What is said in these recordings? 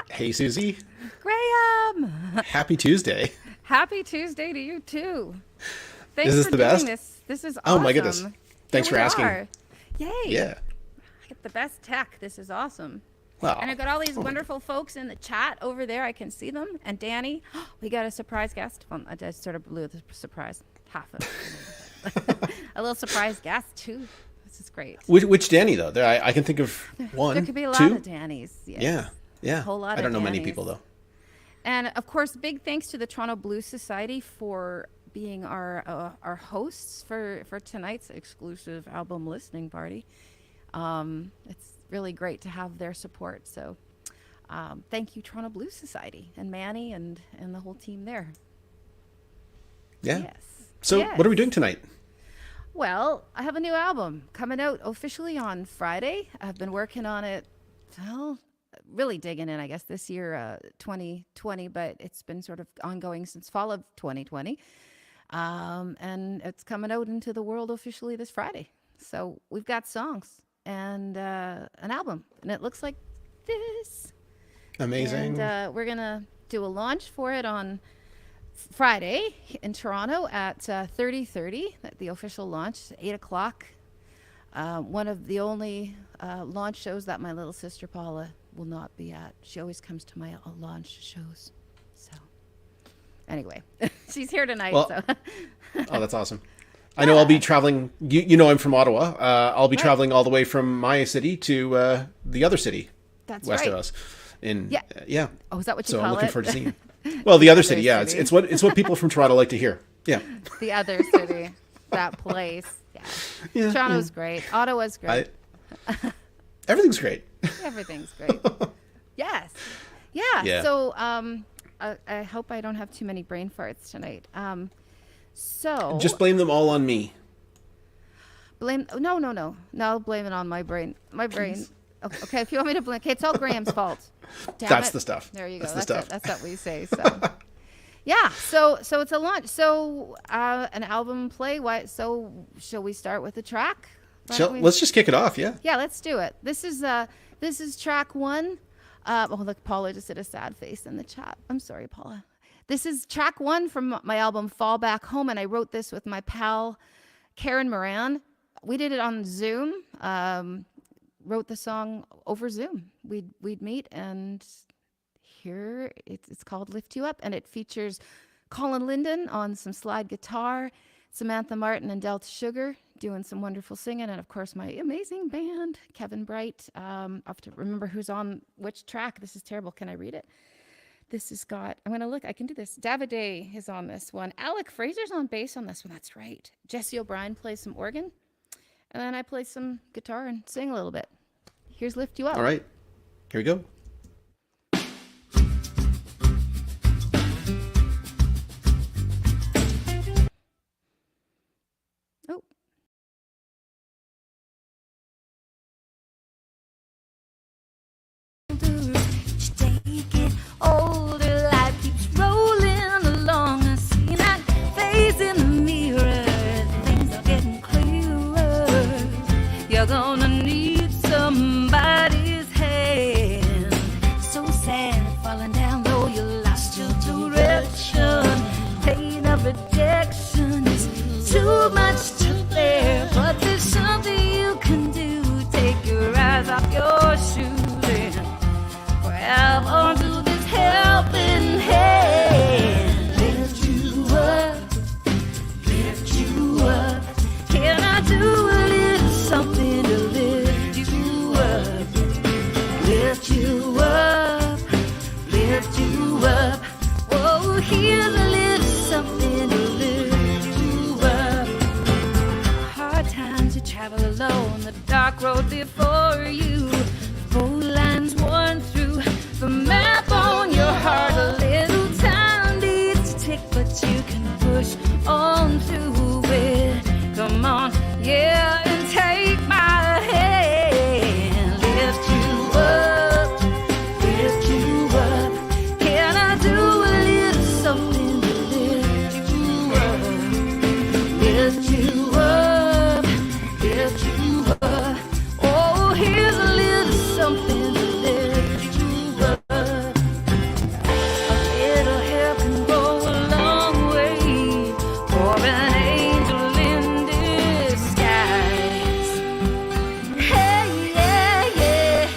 Hey, Susie. Graham. Happy Tuesday. Happy Tuesday to you too. Thanks Is this for the doing best? This is awesome. Oh my goodness. Thanks for asking. Yay. Yeah. I get the best tech. This is awesome. Wow. And I've got all these wonderful folks in the chat over there. I can see them. And Danny, we got a surprise guest. Well, I just sort of blew the surprise half of it. A little surprise guest too. This is great. Which Danny though? I can think of one. There could be a lot two? of Dannys. Yes. Yeah. Yeah. A whole lot I don't of know many Dannys. people though. And of course, big thanks to the Toronto Blues Society for being our hosts for tonight's exclusive album listening party. It's really great to have their support. So thank you, Toronto Blues Society, and Manny and the whole team there. Yeah. Yes. So Yes. what are we doing tonight? Well, I have a new album coming out officially on Friday. I've been working on it, well, really digging in, I guess, this year, 2020, but it's been sort of ongoing since fall of 2020. And it's coming out into the world officially this Friday. So we've got songs and an album, and it looks like this. Amazing. And we're going to do a launch for it on Friday in Toronto at 30:30, the official launch, 8 o'clock. One of the only launch shows that my little sister Paula will not be at. She always comes to my launch shows. So anyway, she's here tonight. Well, so. Oh, that's awesome. I know I'll be traveling. You know I'm from Ottawa. I'll be Right. traveling all the way from my city to the other city That's west right. of us. Yeah. Yeah. Oh, is that what you So call I'm looking it? forward to seeing you. Well, the other city. other Yeah, city. it's what people from Toronto like to hear. Yeah. The other city, that place. Yeah. Yeah. Toronto's great. Ottawa's great. Everything's great. Everything's great. Yes. Yeah. Yeah. So I hope I don't have too many brain farts tonight. So Just blame them all on me. blame. No, blame it on my brain. My brain. Okay, if you want me to blame. Okay, it's all Graham's fault. Damn That's it. the stuff. There you go. That's the That's stuff. it. That's what we say. So. Yeah. So it's a launch. So an album play. Why? So shall we start with the track? Why don't we- Let's just kick it off. Yeah. Yeah, let's do it. This is track one. Oh, look, Paula just did a sad face in the chat. I'm sorry, Paula. This is track one from my album Fall Back Home, and I wrote this with my pal Karen Moran. We did it on Zoom. Wrote the song over Zoom. We'd meet, and here it's called Lift You Up, and it features Colin Linden on some slide guitar, Samantha Martin and Delta Sugar doing some wonderful singing, and of course my amazing band, Kevin Bright. I have to remember who's on which track. This is terrible. Can I read it? This has got, I'm going to look, I can do this. Davide is on this one. Alec Fraser's on bass on this one. That's right. Jesse O'Brien plays some organ. and then I play some guitar and sing a little bit. Here's Lift You Up. All right, here we go. Oh. Take it older, life keeps rolling along. I see that face in the mirror. Things are getting clearer. You're gonna need somebody's hand. So sad, falling down low, you lost your direction. Pain of rejection is too much to bear, but there's something you can do. Take your eyes off your shoes and grab onto this helping hand. Lift you up, lift you up. Can I do a little something to lift you up? Lift you up, lift you up. Oh, here's a little something to lift you up. Hard times you travel alone, the dark road before you. Both lines worn through, the map on your heart. A little time needs to tick, but you can push on through it. Come on, yeah, and take my hand. Lift you up, lift you up. Can I do a little something to lift you up? Lift you up, lift you up. Oh, here's a little something to lift you up. A little help can go a long way for an angel in disguise. Hey, yeah, yeah,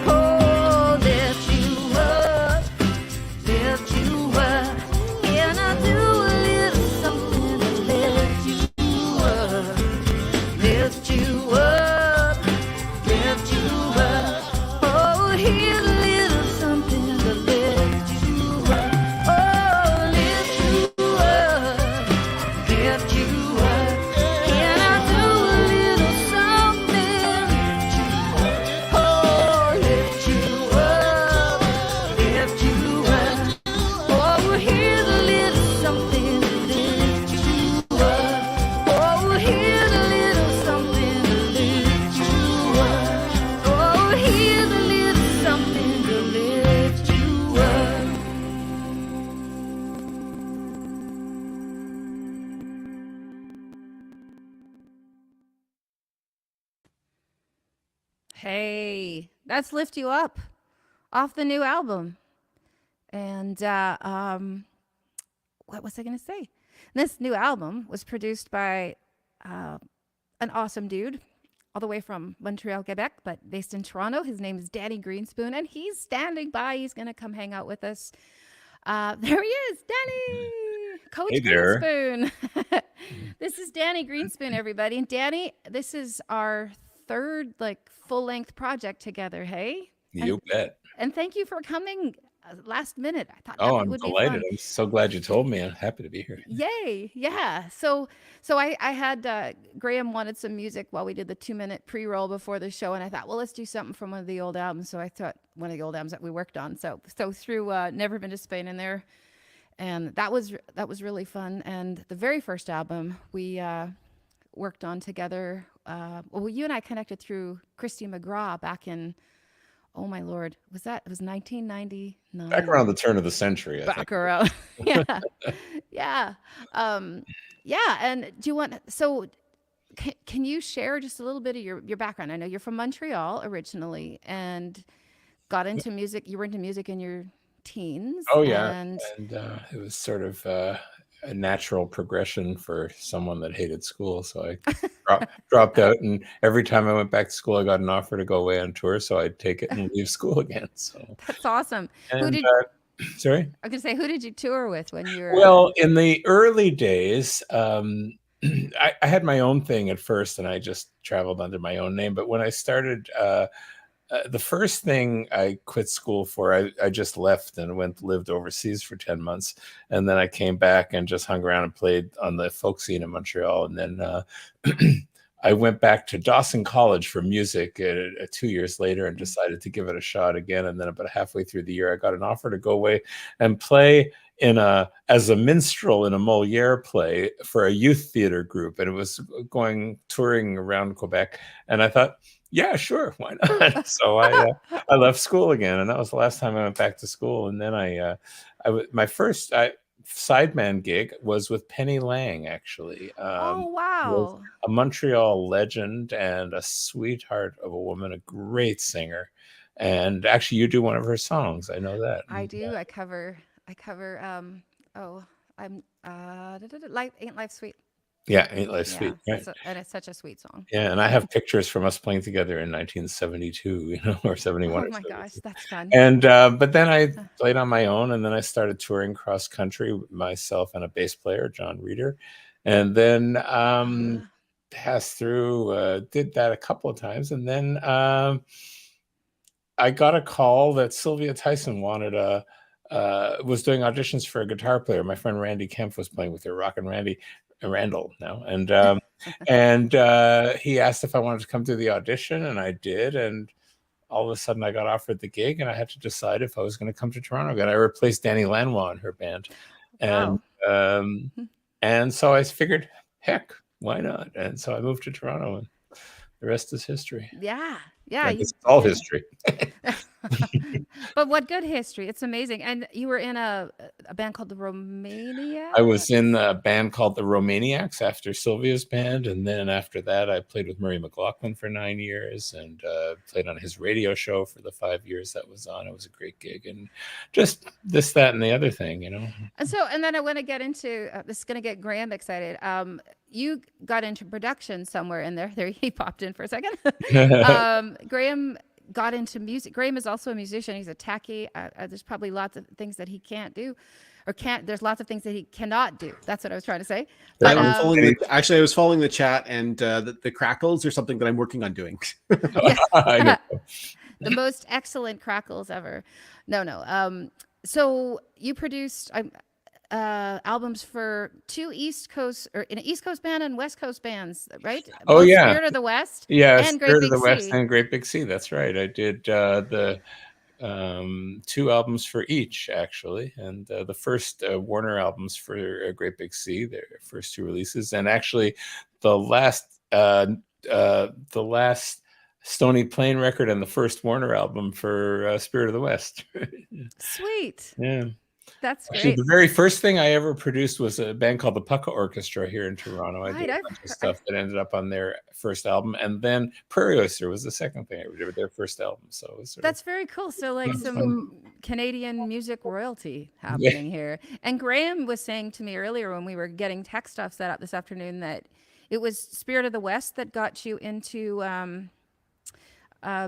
oh, lift you up, lift you up. Can I do a little something to lift you up? Lift you up, lift you up. Oh, here's a little something to lift you up. Oh, lift you up, lift you up. Can I do a little something? Oh, lift you up, lift you up. Oh, here's a little something to lift you up. Oh, here's a little something to lift you up. Oh, here's a little something to lift you up. Hey, that's Lift You Up off the new album. And what was I going to say? This new album was produced by an awesome dude all the way from Montreal, Quebec, but based in Toronto. His name is Danny Greenspoon, and he's standing by. He's going to come hang out with us. There he is, Danny! Coach Hey there. Greenspoon. This is Danny Greenspoon, everybody. And Danny, this is our third full-length project together, hey? You bet. And thank you for coming last minute. I thought Oh, that I'm would be delighted. fun. I'm so glad you told me. I'm happy to be here. Yay. Yeah. So I had Graham wanted some music while we did the 2-minute pre-roll before the show. And I thought, well, let's do something from one of the old albums. So I thought one of the old albums that we worked on. So threw Never Been to Spain in there. And that was really fun. And the very first album we worked on together. Well, you and I connected through Christy McGraw back in, oh my Lord, it was 1999? Back around the turn of the century, I think. Back around. Yeah. Yeah. Yeah. And do you want, so can you share just a little bit of your background? I know you're from Montreal originally and got into music. You were into music in your teens. Oh, yeah. And it was sort of a natural progression for someone that hated school. So I dropped out, and every time I went back to school, I got an offer to go away on tour. So I'd take it and leave school again. So that's awesome. and, Sorry. I was gonna say, who did you tour with when you were? Well, in the early days, I had my own thing at first, and I just traveled under my own name. But when I started, the first thing I quit school for, I just left and lived overseas for 10 months. And then I came back and just hung around and played on the folk scene in Montreal. And then I went back to Dawson College for music 2 years later and decided to give it a shot again. And then about halfway through the year, I got an offer to go away and play as a minstrel in a Moliere play for a youth theater group. And it was touring around Quebec. And I thought, yeah, sure, why not? So I left school again, and that was the last time I went back to school. And then my first sideman gig was with Penny Lang, actually. Oh, wow. A Montreal legend and a sweetheart of a woman, a great singer. And actually, you do one of her songs. I know that. I do. I cover. Life Ain't Life Sweet. Yeah, Ain't Life Sweet. Right? And it's such a sweet song. Yeah, and I have pictures from us playing together in 1972, or 71. Oh my gosh, that's fun. And but then I played on my own, and then I started touring cross country with myself and a bass player, John Reeder, and then passed through, did that a couple of times, and then I got a call that Sylvia Tyson was doing auditions for a guitar player. My friend Randy Kemp was playing with her, Rockin' Randall now, and he asked if I wanted to come to the audition, and I did, and all of a sudden I got offered the gig, and I had to decide if I was going to come to Toronto again. I replaced Danny Lanois in her band, and and so I figured, heck, why not? And so I moved to Toronto, and the rest is history. Yeah. It's all history. But what good history. It's amazing. And you were in a band called the Romaniacs? I was in a band called the Romaniacs after Sylvia's band. And then after that, I played with Murray McLaughlin for 9 years and played on his radio show for the 5 years that was on. It was a great gig. And just this, that, and the other thing, And then I want to get into, this is going to get Graham excited. You got into production somewhere in there. There he popped in for a second. Graham got into music. Graham is also a musician. He's a techie. There's probably lots of things that he can't do, there's lots of things that he cannot do. That's what I was trying to say. But, I was following the chat, and the crackles are something that I'm working on doing. I know. The most excellent crackles ever. No. So you produced albums for two East Coast, or an East Coast band and West Coast bands, right? Oh, both yeah. Spirit of the West. Yeah, and Spirit of the Big West Sea. and Great Big Sea. That's right. I did the 2 albums for each, actually, and the first Warner albums for Great Big Sea, their first 2 releases, and actually the last Stony Plain record and the first Warner album for Spirit of the West. Sweet. Yeah. That's great. Actually, the very first thing I ever produced was a band called the Pucka Orchestra here in Toronto. I did a bunch of stuff that ended up on their first album, and then Prairie Oyster was the second thing I ever did with their first album. So it was that's very cool. So like some Canadian music royalty happening here. And Graham was saying to me earlier when we were getting tech stuff set up this afternoon that it was Spirit of the West that got you into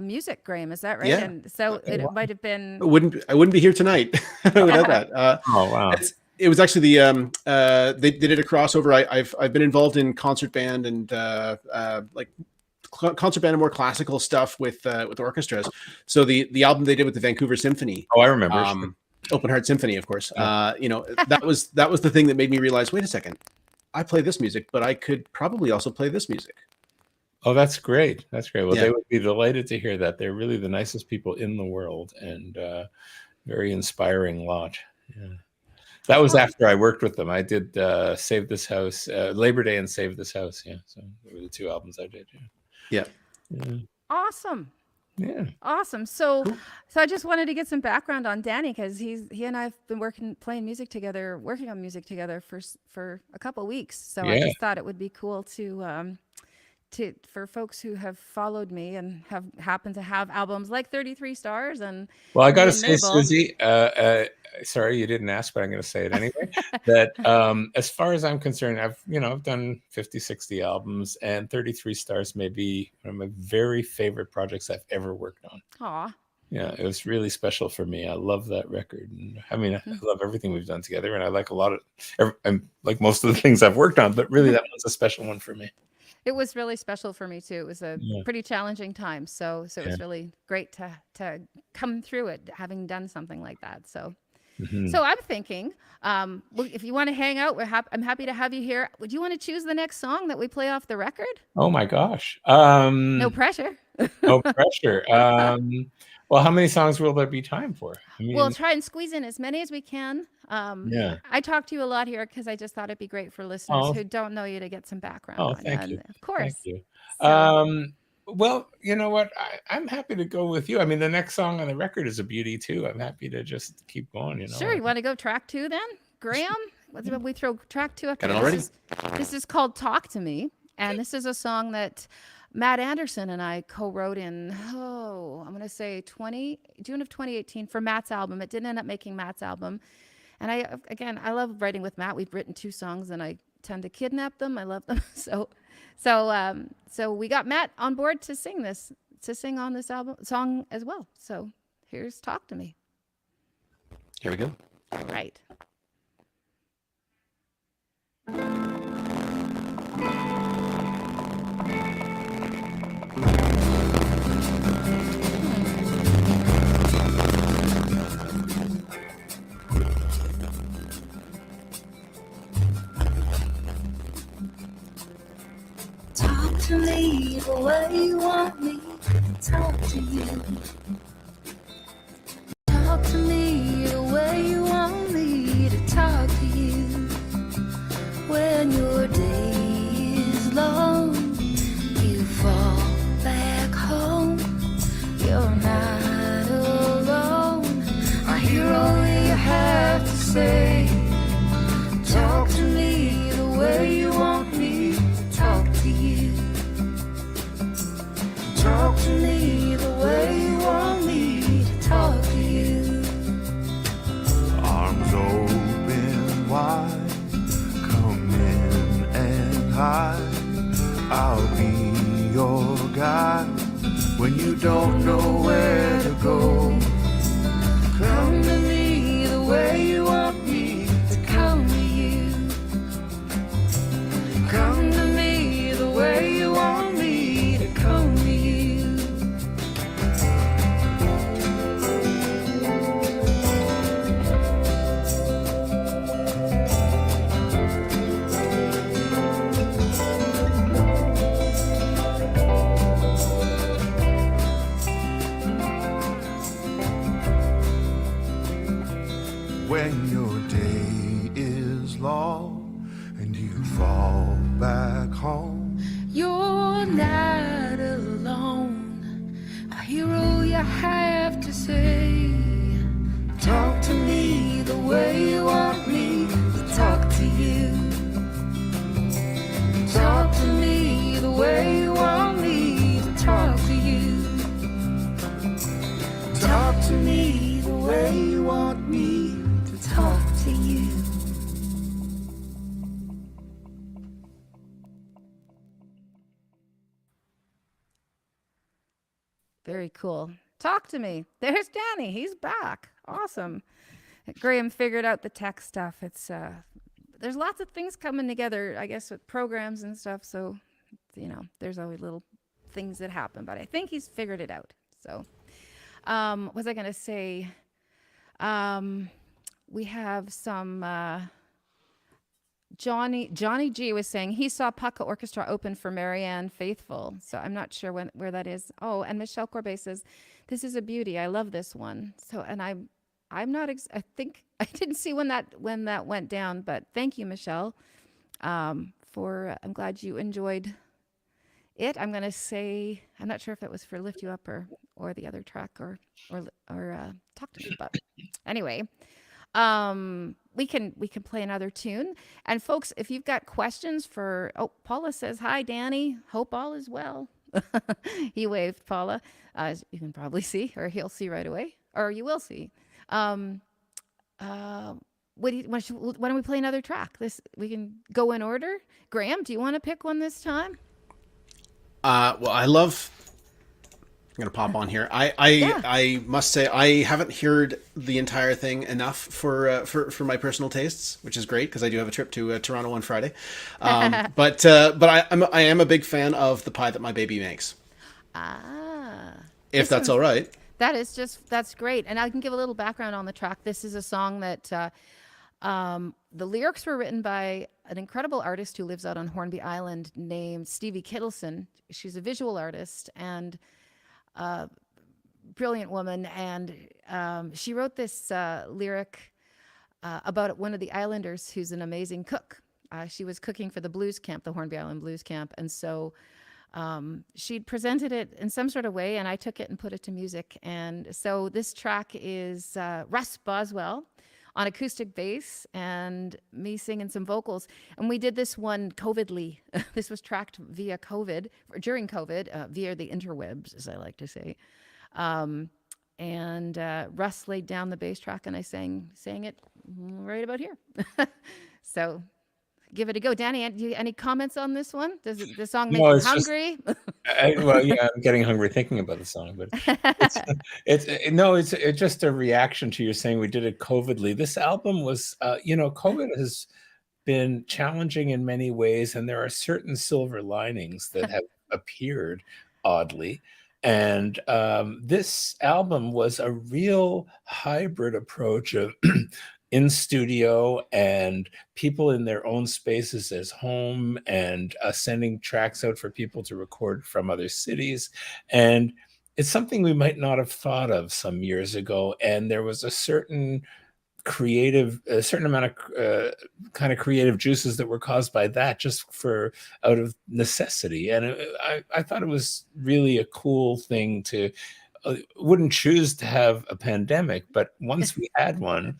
music, Graham, is that right? Yeah. And so it might have been. I wouldn't be here tonight without that. Oh wow! It was actually they did a crossover. I've been involved in concert band and like concert band and more classical stuff with orchestras. So the album they did with the Vancouver Symphony. Oh, I remember. Open Heart Symphony, of course. That was the thing that made me realize. Wait a second, I play this music, but I could probably also play this music. Oh, that's great. That's great. Well, They would be delighted to hear that. They're really the nicest people in the world and very inspiring lot. Yeah. That was after I worked with them. I did Save This House, Labor Day and Save This House. Yeah. So they were the 2 albums I did. Yeah. Awesome. Yeah. Awesome. So I just wanted to get some background on Danny because he and I have been working on music together for a couple of weeks. So I just thought it would be cool to for folks who have followed me and have happened to have albums like 33 Stars and I got to say, Suzie, sorry you didn't ask, but I'm going to say it anyway. That as far as I'm concerned, I've done 50, 60 albums, and 33 Stars may be one of my very favorite projects I've ever worked on. Aw. Yeah, it was really special for me. I love that record. And I mean, I love everything we've done together, and I like a lot of, I'm like most of the things I've worked on, but really that was a special one for me. It was really special for me too. It was a Yeah. pretty challenging time, so it was really great to come through it, having done something like that. So, so I'm thinking, well, if you want to hang out, I'm happy to have you here. Would you want to choose the next song that we play off the record? Oh my gosh. No pressure. No pressure. Well, how many songs will there be time for? I mean, We'll try and squeeze in as many as we can. yeah. I talked to you a lot here because I just thought it'd be great for listeners who don't know you to get some background on you. Thank you. Of course. Thank you. So, Well, you know what? I'm happy to go with you. I mean, the next song on the record is a beauty too. I'm happy to just keep going, you know. sure. You want to go track 2 then? Graham? We throw track 2 up Got it here. already? This is called Talk to Me. And this is a song that Matt Anderson and I co-wrote in, I'm going to say June of 2018 for Matt's album. It didn't end up making Matt's album. And I love writing with Matt. We've written 2 songs and I tend to kidnap them. I love them. So we got Matt on board to sing on this song as well. So here's Talk to Me. Here we go. All right. Talk to me the way you want me to talk to you. Talk to me the way you want me to talk to you. When your day is long, you fall back home. You're not alone. I hear all you have to say. Talk to me the way you want me to talk to you. Talk to me the way you want me to talk to you. Arms open wide, come in and hide. I'll be your guide when you don't know where to go. Come to me the way you want me to come to you. Come to me the way you want me to come to you. When your day is long and you fall back home, You're not alone. I hear all you have to say. Talk to me the way you want me to talk to you. Talk to me the way you want me to talk to you. Talk to me the way you want me to talk to you. Very cool. Talk to me. There's Danny. He's back. Awesome. Graham figured out the tech stuff. It's there's lots of things coming together, I guess, with programs and stuff. So, there's always little things that happen, but I think he's figured it out. So, what was I going to say? We have some Johnny G was saying he saw Pucka Orchestra open for Marianne Faithfull. So I'm not sure where that is. Oh, and Michelle Corbet says, this is a beauty. I love this one. So, and I'm not, I think I didn't see when that went down, but thank you, Michelle, I'm glad you enjoyed it. I'm going to say, I'm not sure if it was for Lift You Up or the other track or Talk to Me, but anyway, we can play another tune. And folks, if you've got questions Paula says, hi, Danny. Hope all is well. He waved, Paula. As you can probably see, or he'll see right away, or you will see. Why don't we play another track? We can go in order. Graham, do you want to pick one this time? Well, I love going to pop on here. I Yeah. I must say I haven't heard the entire thing enough for my personal tastes, which is great because I do have a trip to Toronto on Friday. But I am a big fan of The Pie That My Baby Makes. If that's all right. That's great. And I can give a little background on the track. This is a song that the lyrics were written by an incredible artist who lives out on Hornby Island named Stevie Kittleson. She's a visual artist and brilliant woman. And she wrote this lyric about one of the islanders who's an amazing cook. She was cooking for the blues camp, the Hornby Island Blues Camp. And so she'd presented it in some sort of way, and I took it and put it to music. And so this track is Russ Boswell on acoustic bass and me singing some vocals. And we did this one COVIDly. This was tracked via COVID, or during COVID, via the interwebs, as I like to say. And Russ laid down the bass track, and I sang it right about here. So give it a go. Danny, any comments on this one? Does the song make you hungry? Well, yeah, I'm getting hungry thinking about the song, but it's just a reaction to you saying we did it COVIDly. This album was, COVID has been challenging in many ways, and there are certain silver linings that have appeared oddly. And this album was a real hybrid approach of in studio and people in their own spaces as home, and sending tracks out for people to record from other cities. And it's something we might not have thought of some years ago. And there was a certain amount of kind of creative juices that were caused by that, just out of necessity. And I thought it was really a cool thing to, wouldn't choose to have a pandemic, but once we had one,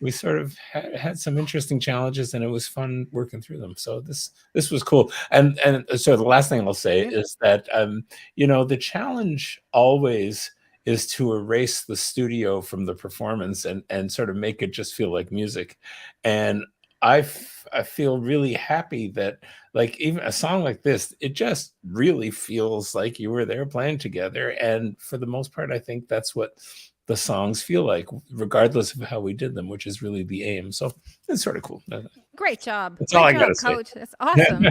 we sort of had some interesting challenges, and it was fun working through them. So this was cool. And so the last thing I'll say is that, the challenge always is to erase the studio from the performance and sort of make it just feel like music. And I feel really happy that, like, even a song like this, it just really feels like you were there playing together. And for the most part, I think that's what the songs feel like, regardless of how we did them, which is really the aim. So it's sort of cool. Great job. That's all I gotta Coach. say. That's awesome.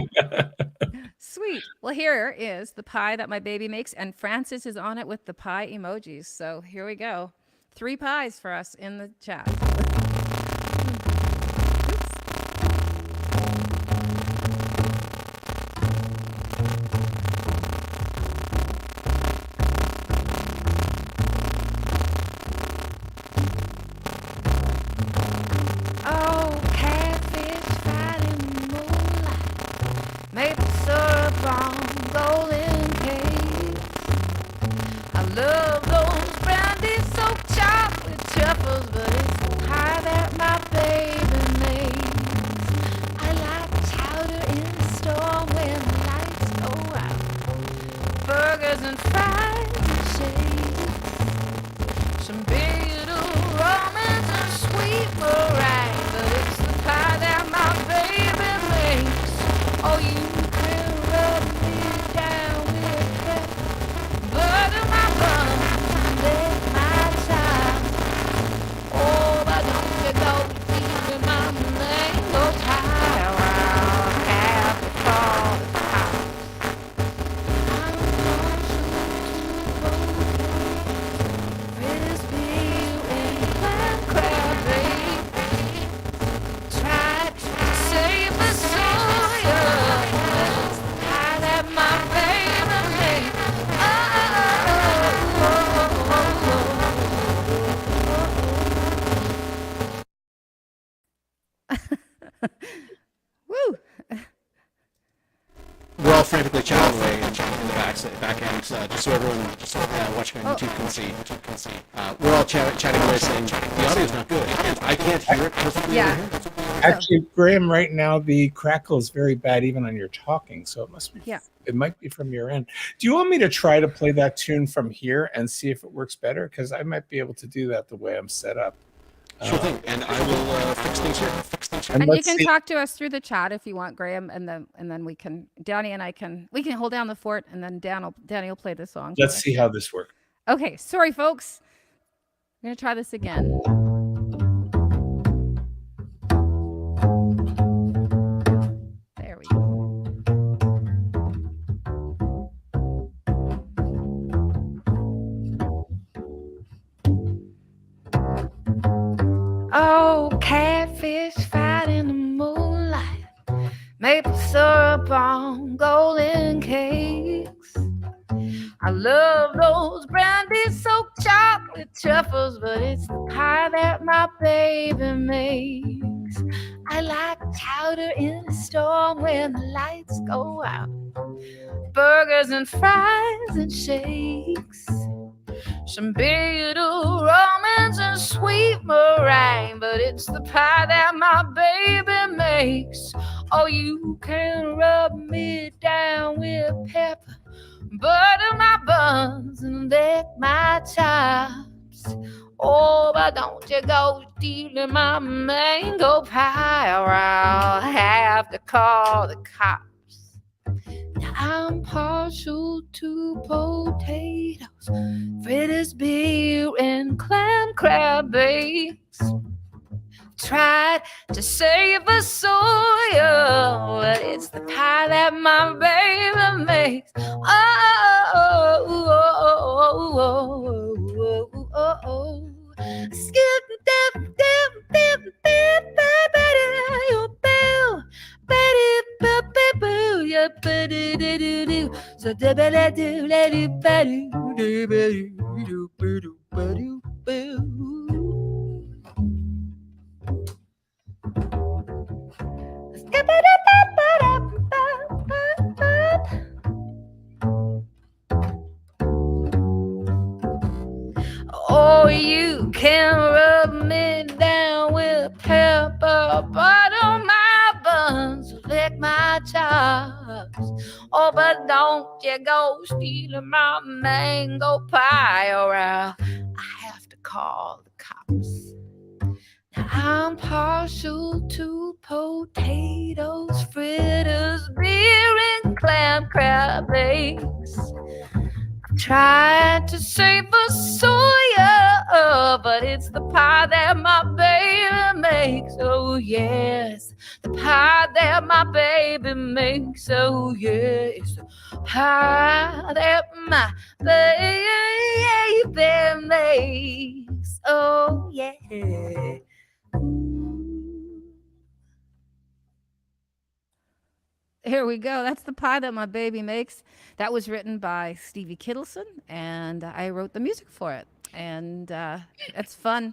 Sweet. Well, here is The Pie That My Baby Makes, and Francis is on it with the pie emojis. So here we go. 3 pies for us in the chat. Woo! We're all frantically chatting away in the back end, just so everyone watching on YouTube can see. We're all chatting away saying the audio's not good. I can't hear it perfectly. Yeah. Actually, Graham, right now the crackle is very bad even on your talking, so it must be. Yeah. It might be from your end. Do you want me to try to play that tune from here and see if it works better? Because I might be able to do that the way I'm set up. Sure thing, and I will fix things here. And you let's can see, talk to us through the chat if you want, Graham, and then we can, Danny and I can, we can hold down the fort, and then Danny will play the song. let's for us. see how this works. Okay, sorry, folks. I'm gonna try this again. There we go. Oh, catfish fight in the moonlight, maple syrup on golden cakes. I love those brandy-soaked chocolate truffles, but it's the pie that my baby makes. I like chowder in a storm when the lights go out, burgers and fries and shakes, some bitter almonds and sweet meringue, but it's the pie that my baby makes. Oh, you can rub me down with pepper, butter my buns and lick my chops. Oh, but don't you go stealing my mango pie, or I'll have to call the cops. I'm partial to potatoes, fritters, beer, and clam crab bakes. Tried to save a soil, but it's the pie that my baby makes. Oh, oh, oh, oh, oh, oh, oh, oh. Skip, dip, dip, dip, dip, so oh, you can rub me down with pepper, butter my buns, lick my chops. Oh, but don't you go stealing my mango pie, or I have to call the cops. Now I'm partial to potatoes, fritters, beer, and clam crab bakes. Tried to save a soya, but it's the pie that my baby makes. Oh yes, the pie that my baby makes. Oh yes, the pie that my baby makes. Oh yeah. Here we go. That's the pie that my baby makes. That was written by Stevie Kittleson, and I wrote the music for it. And it's fun.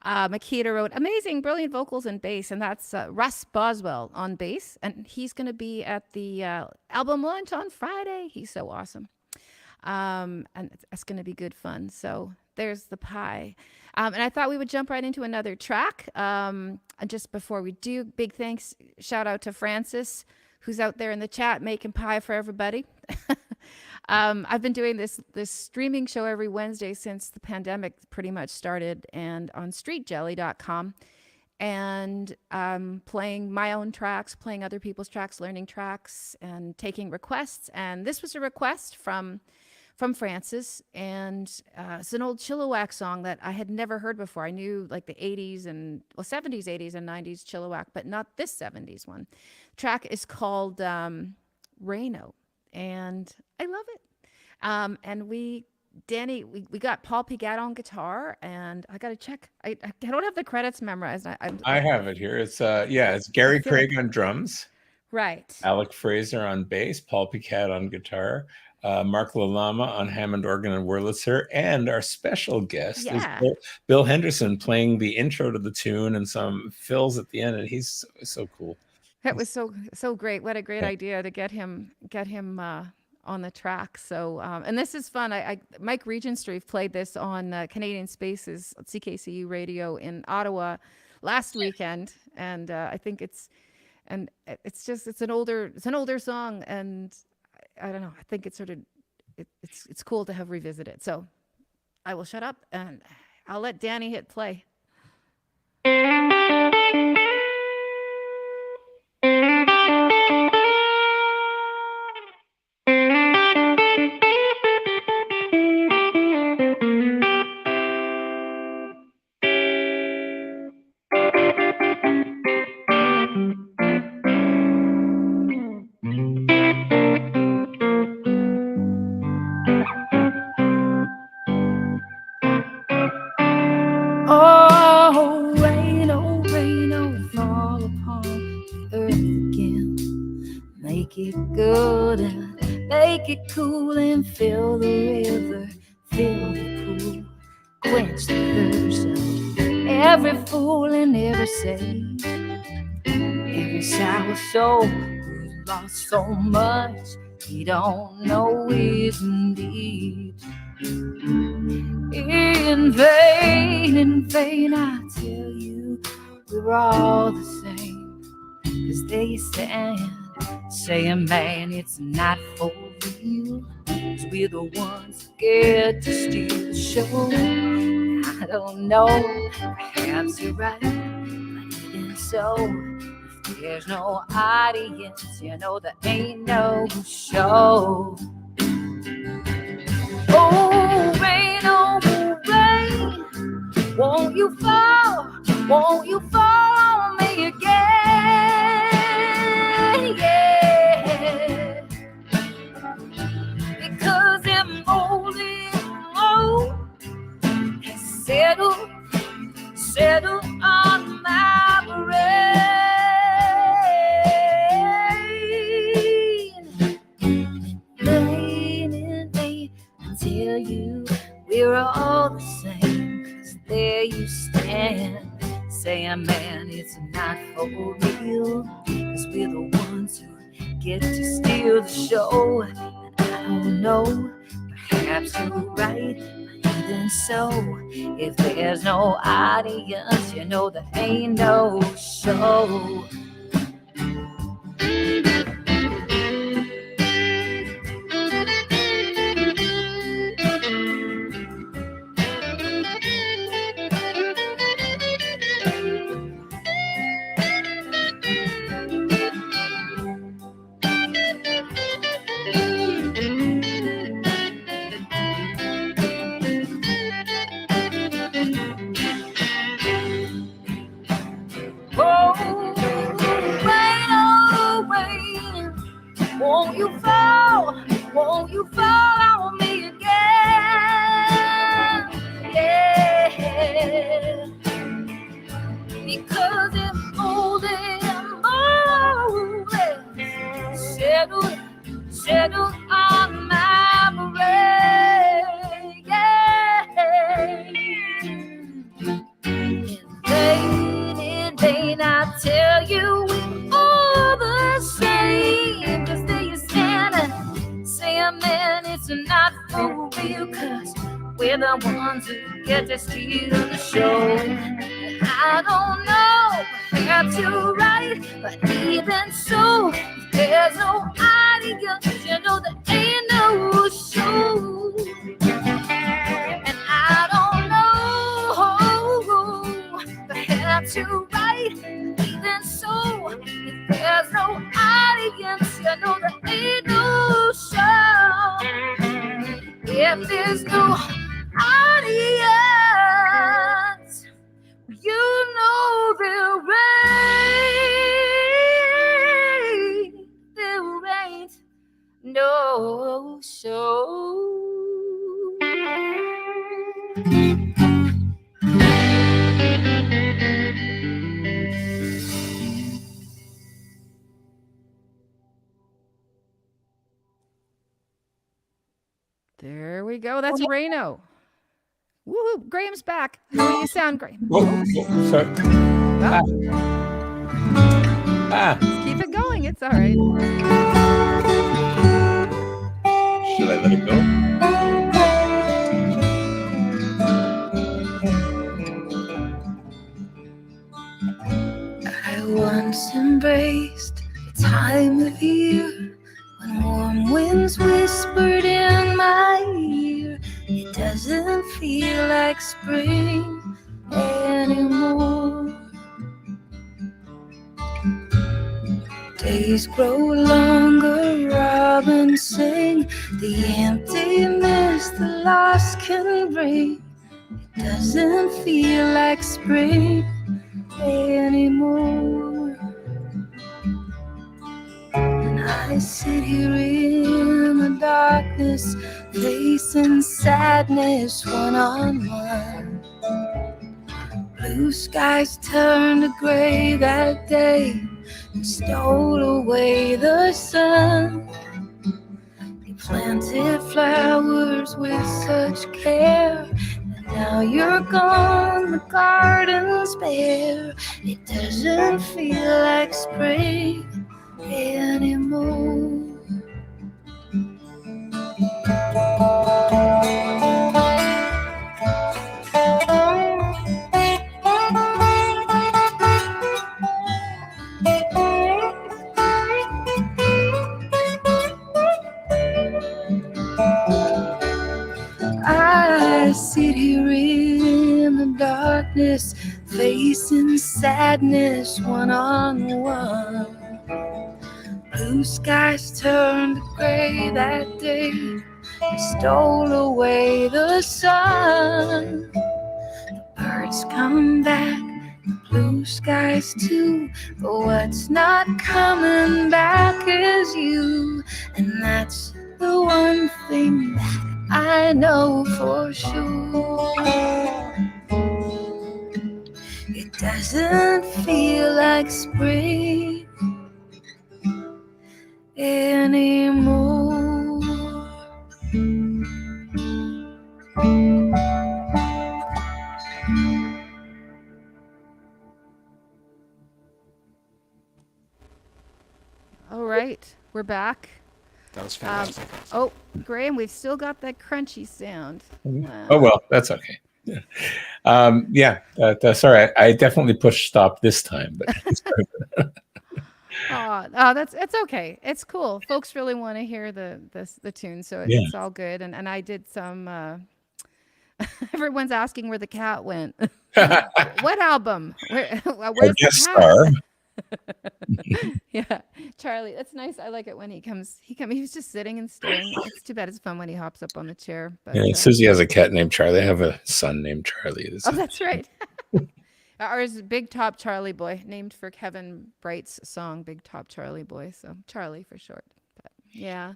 Makita wrote amazing, brilliant vocals and bass, and that's Russ Boswell on bass. And he's going to be at the album launch on Friday. He's so awesome. And it's going to be good fun. So there's the pie. And I thought we would jump right into another track. And just before we do, big thanks, shout out to Francis, who's out there in the chat making pie for everybody. I've been doing this streaming show every Wednesday since the pandemic pretty much started, and on streetjelly.com, and playing my own tracks, playing other people's tracks, learning tracks, and taking requests. And this was a request from Francis, and it's an old Chilliwack song that I had never heard before. I knew like the 80s and 70s, 80s, and 90s Chilliwack, but not this 70s one. The track is called Rhino, and I love it. And Danny, we got Paul Pigat on guitar, and I got to check. I don't have the credits memorized. I have it here. It's it's Gary Craig on drums, right? Alec Fraser on bass, Paul Pigat on guitar, Mark Lalama on Hammond organ and Wurlitzer, and our special guest is Bill Henderson playing the intro to the tune and some fills at the end, and he's so cool. That was so great. What a great idea to get him on the track. So and this is fun. Mike Regenstrief played this on Canadian Spaces CKCU radio in Ottawa last weekend, and I think it's an older song, and I don't know. I think it's it's cool to have revisited. So I will shut up and I'll let Danny hit play. make it cool and fill the river, fill the pool, quench the thirst of every fool and every sage, every sour soul who's lost so much he don't know his need. In vain, I tell you, we're all the same. 'Cause there you stand, saying, man, it's not for real. 'Cause we're the ones scared to steal the show. I don't know, perhaps you're right, but even so, if there's no audience, you know there ain't no show. Oh, rain, won't you fall on me again? Yeah, because them old has settled on my brain. Vain, I tell you, we're all the same. 'Cause there you stand, saying, man, it's not for real. 'Cause we're the ones who get to steal the show. And I don't know, perhaps you're right, but even so, if there's no audience, you know there ain't no show. Won't you fall on me again? Yeah, because it's old settled on my brain. Yeah, in vain, I tell you, we're all the same. 'Cause there you stand, saying, man, it's not for real. 'Cause we're the ones who get to steal the show. I don't know, perhaps you're right, but even so, there's no audience, you know there ain't no show. And I don't know, perhaps you're right, even so, if there's no audience, you know there ain't no show. If there's no audience, you know there ain't no show. There we go. That's Rhino. Woohoo! Graham's back. How do you sound, Graham? Sorry. Well, keep it going. It's all right. Should I let it go? I once embraced the time of year when warm winds whispered in my ear. It doesn't feel like spring anymore. Days grow longer, robins sing, the emptiness the loss can bring. It doesn't feel like spring anymore. And I sit here in the darkness, facing sadness one-on-one. Blue skies turned to gray that day and stole away the sun. planted flowers with such care. And now you're gone, the garden's bare. It doesn't feel like spring anymore. I sit here in the darkness, facing sadness one-on-one. Blue skies turned gray that day, and stole away the sun. The birds come back, the blue skies too, but what's not coming back is you. And that's the one thing that I know for sure. It doesn't feel like spring anymore. All right, we're back. That was fantastic. Oh, Graham, we've still got that crunchy sound. Wow. Oh, well, that's okay. Sorry, I definitely pushed stop this time, but It's okay. It's cool. Folks really want to hear the tune, so it's all good. And I did some. Everyone's asking where the cat went. What album? Where's the cat? star. Yeah, Charlie. That's nice. I like it when he comes. He was just sitting and staring. It's too bad it's fun when he hops up on the chair. But Susie has a cat named Charlie. I have a son named Charlie. oh, that's right. Ours is Big Top Charlie Boy, named for Kevin Bright's song "Big Top Charlie Boy." So Charlie for short. But yeah.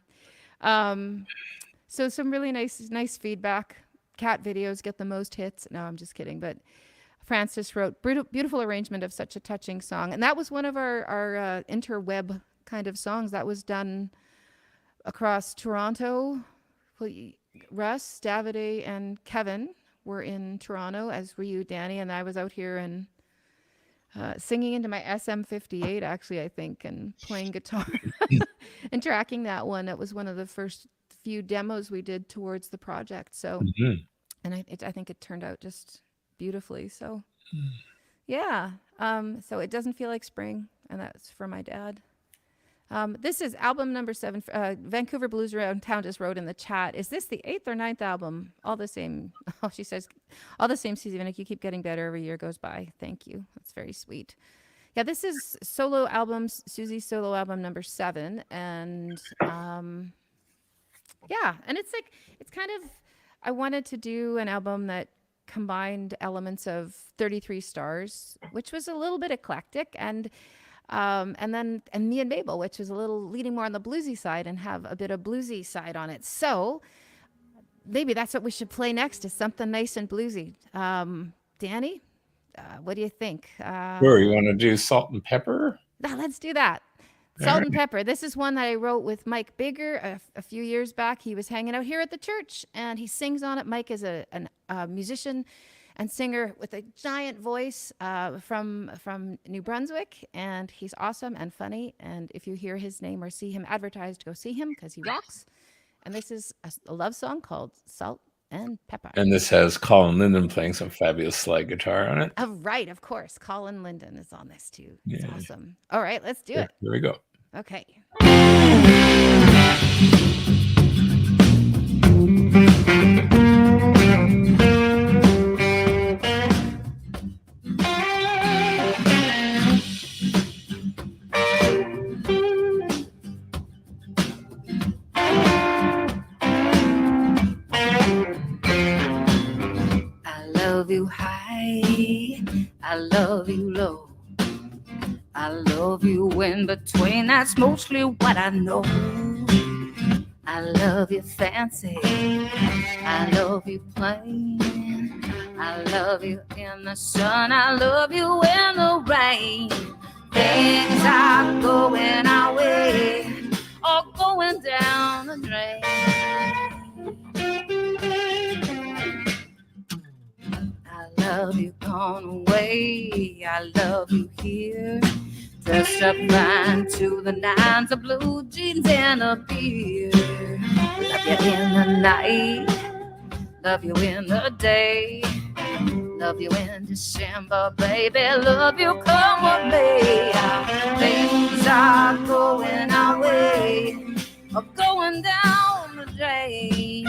So some really nice feedback. Cat videos get the most hits. No, I'm just kidding. But Francis wrote, beautiful arrangement of such a touching song. And that was one of our interweb kind of songs that was done across Toronto. Russ, Davide, and Kevin were in Toronto, as were you, Danny. And I was out here and singing into my SM58, actually, I think, and playing guitar and tracking that one. That was one of the first few demos we did towards the project. So, and I think it turned out just beautifully. So, yeah. So it doesn't feel like spring, and that's for my dad. This is album number 7. Vancouver Blues Around Town just wrote in the chat. Is this the 8th or 9th album? All the same. Oh, she says, all the same, SUZIE VINNICK. You keep getting better every year goes by. Thank you. That's very sweet. Yeah, this is solo albums, Susie's solo album number 7. And yeah, and it's kind of, I wanted to do an album that combined elements of 33 Stars, which was a little bit eclectic, and me and Mabel, which was a little leaning more on the bluesy side and have a bit of bluesy side on it. So maybe that's what we should play next, is something nice and bluesy. Danny, what do you think? Sure, you want to do Salt and Pepper? Let's do that. Salt and Pepper. This is one that I wrote with Mike Bigger a few years back. He was hanging out here at the church, and he sings on it. Mike is a musician and singer with a giant voice from New Brunswick, and he's awesome and funny. And if you hear his name or see him advertised, go see him because he rocks. And this is a love song called Salt and Pepper. And this has Colin Linden playing some fabulous slide guitar on it. Oh, right, of course. Colin Linden is on this too. It's Yeah. awesome. All right, let's do it. Here we go. Okay. I love you high, I love you low. I love you in between, that's mostly what I know. I love you fancy, I love you plain. I love you in the sun, I love you in the rain. Things are going our way, or going going down the drain. I love you gone away, I love you here. Dressed up fine to the nines, of blue jeans and a beer. Love you in the night, love you in the day. Love you in December, baby. Love you come what may. Things are going our way, are going down the drain.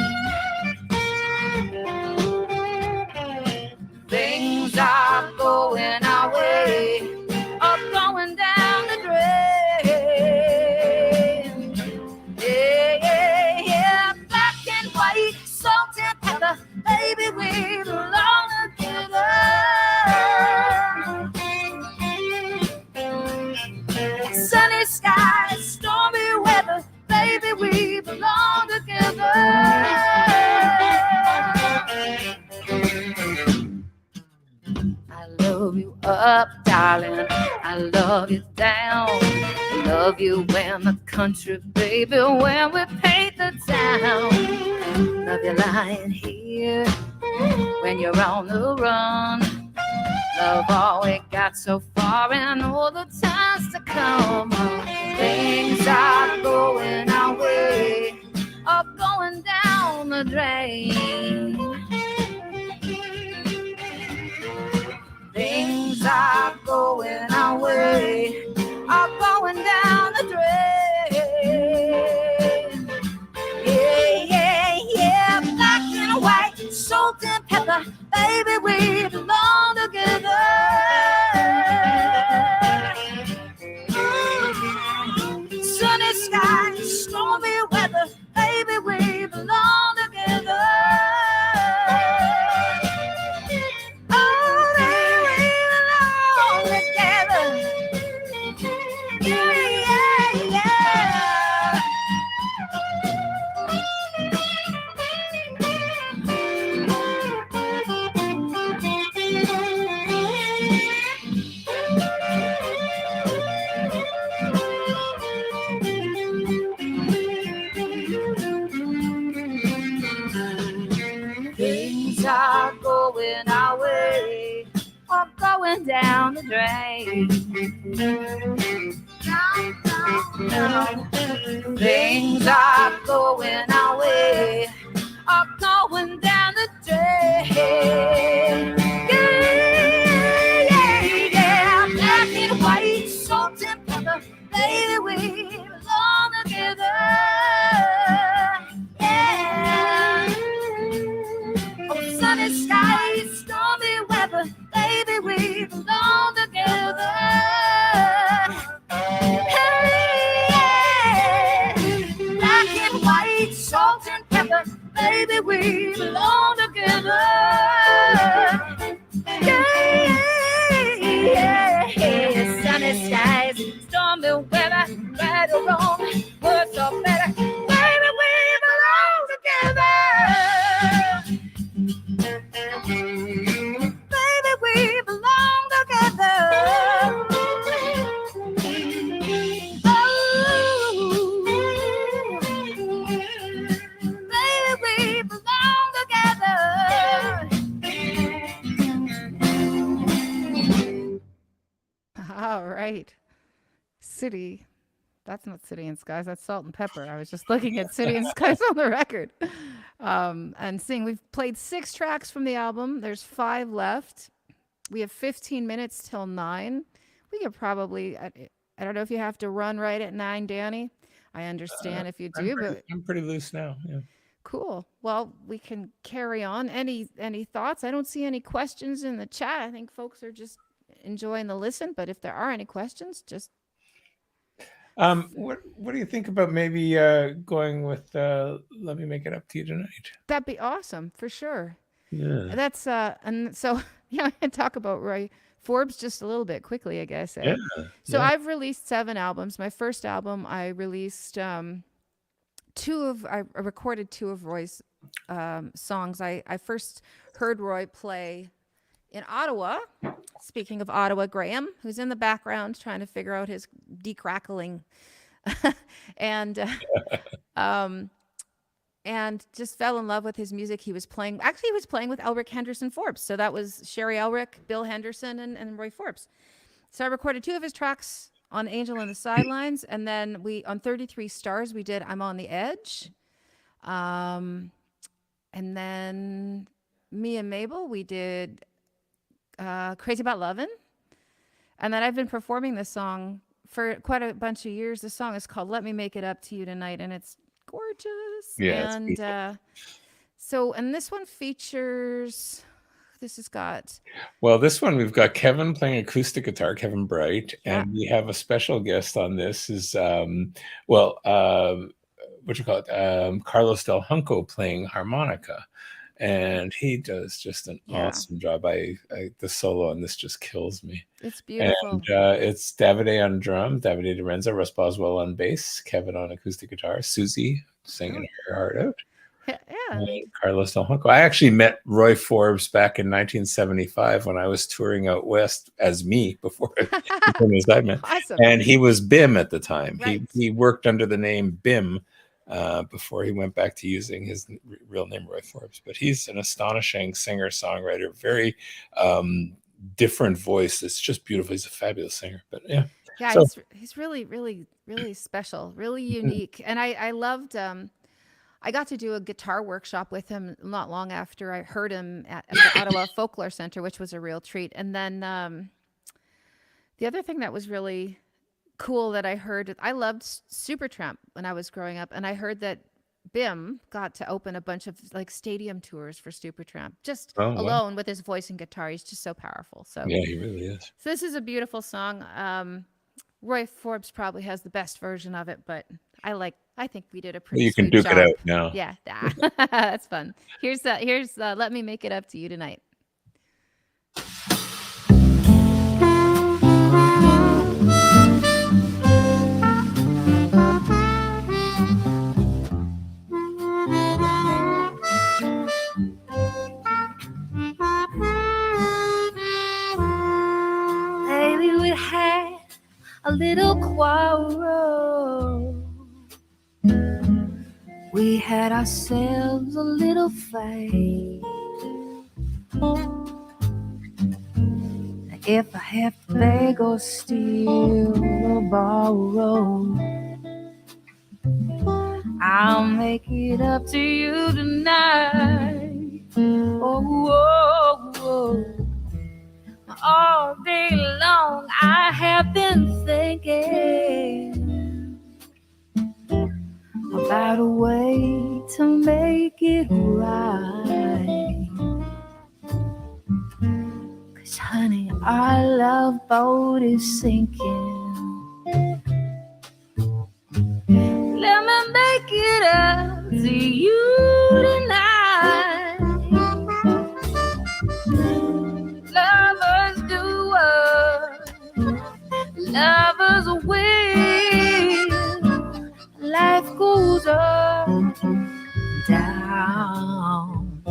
Things are going our way, are going down the drain. Yeah, yeah, yeah. Black and white, salt and pepper, baby, we belong together. Sunny skies, stormy weather, baby, we belong together. I love you up, darling, I love you down. I love you when the country, baby, when we paint the town. Love you lying here when you're on the run. Love all we got so far and all the times to come. Things are going our way, are going down the drain. Things are going our way, are going down the drain. Yeah, yeah, yeah. Black and white, salt and pepper, baby, we belong together. Sunny skies, stormy weather, baby, we belong together. Oh, baby, we belong together. Yeah, yeah, yeah. Things are going our way, are going down the drain. Things are going our way, are going down the drain. Yeah, yeah, yeah. Black and white, salt and pepper, baby, we belong together. Yeah. Oh, sunny skies, stormy weather, baby, we belong together. Hey, yeah. Black and white, salt and pepper, baby, we belong together. Yeah, yeah, yeah. Sunny skies, stormy weather, right or wrong, worse or better, baby, we belong together. Baby, we belong together. Oh, baby, we belong together. All right. City. That's not City and Skies. That's Salt and Pepper. I was just looking at City and Skies on the record. And seeing we've played 6 tracks from the album. There's 5 left. We have 15 minutes till 9. We could probably, I don't know if you have to run right at 9, Danny. I understand if you do, but I'm pretty loose now. Yeah. cool. Well, we can carry on. Any thoughts? I don't see any questions in the chat. I think folks are just enjoying the listen, but if there are any questions, just What do you think about maybe going with Let Me Make It Up to You Tonight? that'd be awesome for sure. Yeah. That's and so yeah, I can talk about Roy Forbes just a little bit quickly, I guess. Yeah. So yeah. I've released 7 albums. My first album, I released I recorded 2 of Roy's songs. I first heard Roy play in Ottawa. Speaking of Ottawa, Graham, who's in the background trying to figure out his decrackling and um, and just fell in love with his music. He was playing with Elric Henderson Forbes. So that was Sherry Elric, Bill Henderson, and Roy Forbes. So I recorded 2 of his tracks on Angel and the Sidelines, and then on 33 Stars we did I'm on the Edge. And then me and Mabel, we did Crazy About Lovin'. And then I've been performing this song for quite a bunch of years. The song is called Let Me Make It Up to You Tonight, and it's gorgeous. Yeah, And and this one features, this has got... Well, this one we've got Kevin playing acoustic guitar, Kevin Bright, and we have a special guest on this is Carlos Del Junco playing harmonica, and he does just an awesome job. The solo on this just kills me. It's beautiful. And it's Davide on drum, Davide Lorenzo, Russ Boswell on bass, Kevin on acoustic guitar, Susie singing her heart out. Carlos Del Junco. I actually met Roy Forbes back in 1975 when I was touring out west as me before I became his sideman. Awesome. And he was Bim at the time. Right. He worked under the name Bim before he went back to using his real name, Roy Forbes. But he's an astonishing singer-songwriter, very different voice. It's just beautiful. He's a fabulous singer. But yeah. Yeah, So- he's really, really, really special, really unique. And I loved... I got to do a guitar workshop with him not long after I heard him at the Ottawa Folklore Center, which was a real treat. And then the other thing that was really cool that I heard, I loved Supertramp when I was growing up, and I heard that Bim got to open a bunch of like stadium tours for Supertramp, just alone with his voice and guitar. He's just so powerful. So Yeah, he really is. So this is a beautiful song. Roy Forbes probably has the best version of it, but I think we did a pretty You can sweet duke job. it out now. Yeah, that's fun. Here's Let Me Make It Up to You Tonight. Baby, we had a little quarrel. We had ourselves a little fight. If I have to beg or steal or borrow, I'll make it up to you tonight. Oh, oh, oh. All day long I have been thinking about a way to make it right. 'Cause honey, our love boat is sinking. Let me make it up to you tonight. Lovers do what lovers will. Life goes up and down.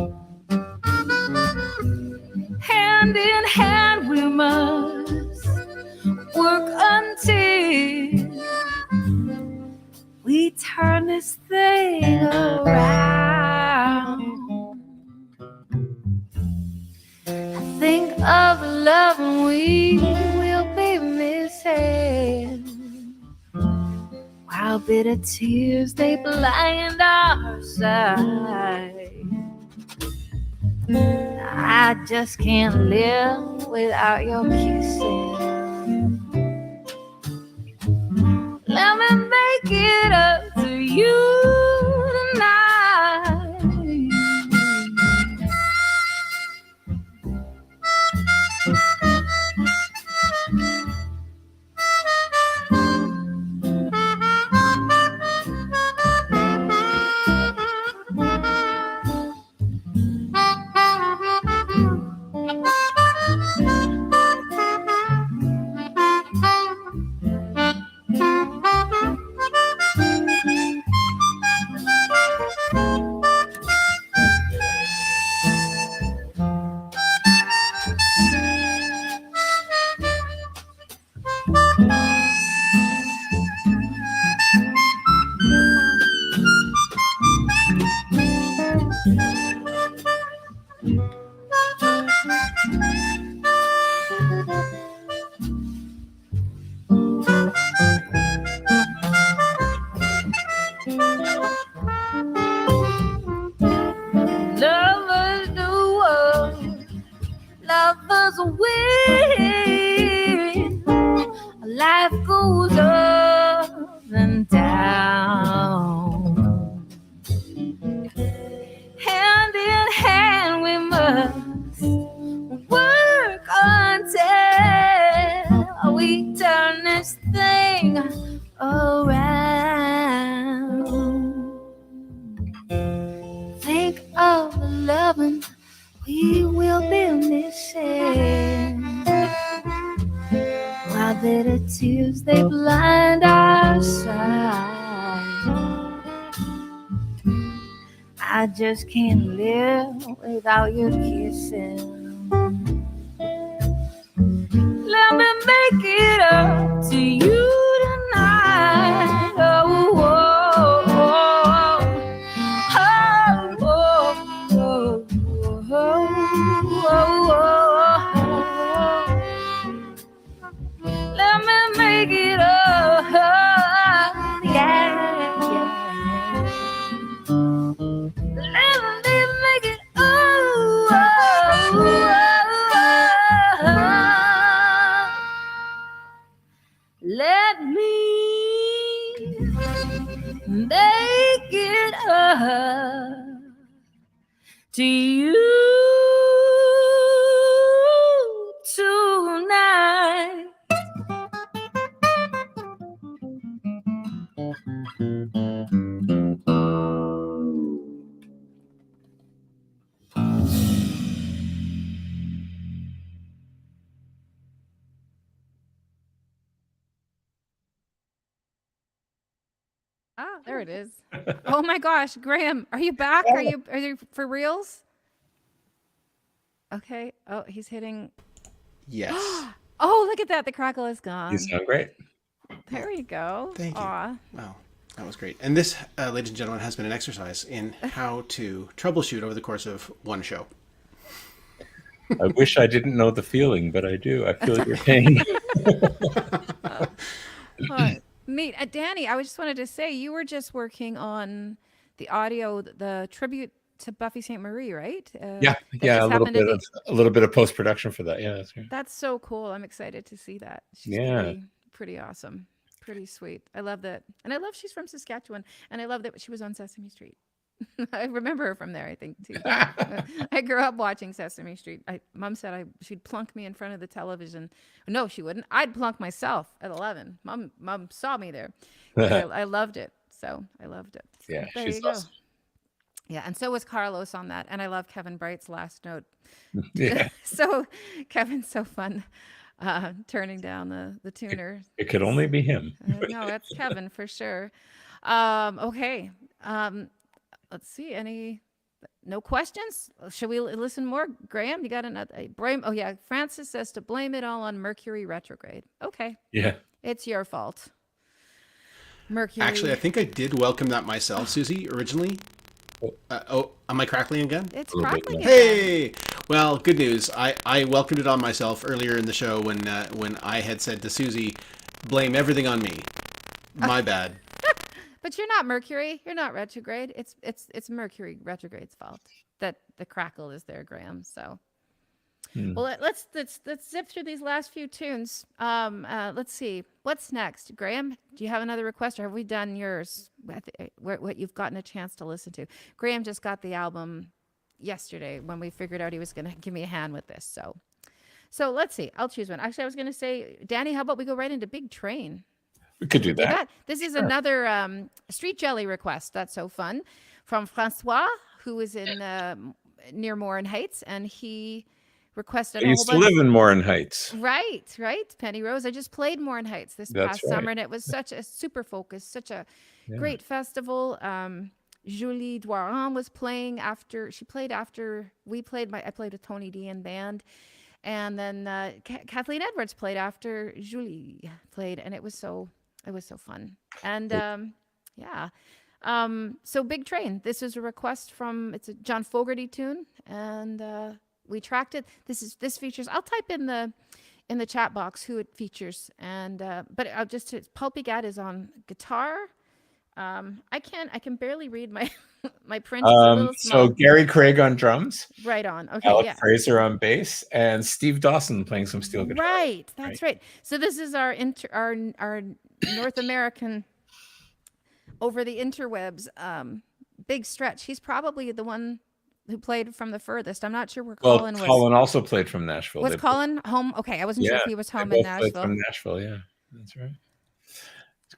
Hand in hand we must work until we turn this thing around. Think of the love we will be missing, while bitter tears they blind our sight. I just can't live without your kissing. Let me make it up to you tonight. Hand in hand we must work until we turn this thing around. Think of the loving we will be missing. While bitter tears they blind our sight, I just can't live without your kissing. Let me make it up to you tonight. Oh, oh, oh, oh, oh, oh, oh, oh. Let me make it up, yeah, yeah. Let me make it up, let me make it up to you tonight. Ah, there it is. Oh my gosh, Graham, are you back? Are you for reals? Okay. Oh, he's hitting. Yes. Oh, look at that. The crackle is gone. You sound great. There you go. Thank you. Aw. Wow, that was great. And this, ladies and gentlemen, has been an exercise in how to troubleshoot over the course of one show. I wish I didn't know the feeling, but I do. I feel your pain. Neat. Danny, I just wanted to say you were just working on the audio, the tribute to Buffy St. Marie, right? Yeah, a little bit of post production for that. Yeah, that's great. That's so cool. I'm excited to see that. She's pretty awesome, pretty sweet. I love that, and I love she's from Saskatchewan, and I love that she was on Sesame Street. I remember her from there, I think, too. I grew up watching Sesame Street. Mom said she'd plunk me in front of the television. No, she wouldn't. I'd plunk myself at 11. Mom saw me there. I loved it. So I loved it. So yeah, there she's you go. awesome. Yeah, and so was Carlos on that. And I love Kevin Bright's last note. Yeah. So Kevin's so fun turning down the tuner. It could only be him. No, that's Kevin for sure. Okay. Let's see. No questions? Should we listen more? Graham, you got another? Oh yeah, Francis says to blame it all on Mercury retrograde. Okay. Yeah. It's your fault. Mercury. Actually, I think I did welcome that myself, Susie, originally. Am I crackling again? It's crackling again. Hey! Well, good news. I welcomed it on myself earlier in the show when I had said to Susie, blame everything on me. My bad. But you're not Mercury. You're not retrograde. It's Mercury retrograde's fault that the crackle is there, Graham. So, well, let's zip through these last few tunes. Let's see what's next. Graham, do you have another request, or have we done yours? What you've gotten a chance to listen to? Graham just got the album yesterday when we figured out he was going to give me a hand with this. So let's see. I'll choose one. Actually, I was going to say, Danny, how about we go right into Big Train? We could do that. This is another Street Jelly request. That's so fun. From Francois, who is in near Morin Heights, and he requested. I used to live in Morin Heights. Right. Penny Rose. I just played Morin Heights this past summer, and it was such a super focus, such a great festival. Julie Doiron was playing after she played after we played. I played with Tony D and band. And then Kathleen Edwards played after Julie played, and it was so fun. And so Big Train. This is a request it's a John Fogerty tune, and we tracked it. This features. I'll type in the chat box who it features, and but I'll just Pulpy Gad is on guitar. I can barely read my print is a little small. So Gary Craig on drums. Right on. Okay. Alec Fraser on bass, and Steve Dawson playing some steel guitar. Right. That's right. So this is our North American over the interwebs big stretch. He's probably the one who played from the furthest. I'm not sure where Well, Colin was. Colin also played from Nashville. Was They Colin home? Okay, I wasn't sure if he was they home in both played Nashville. from Nashville. Yeah, that's right. It's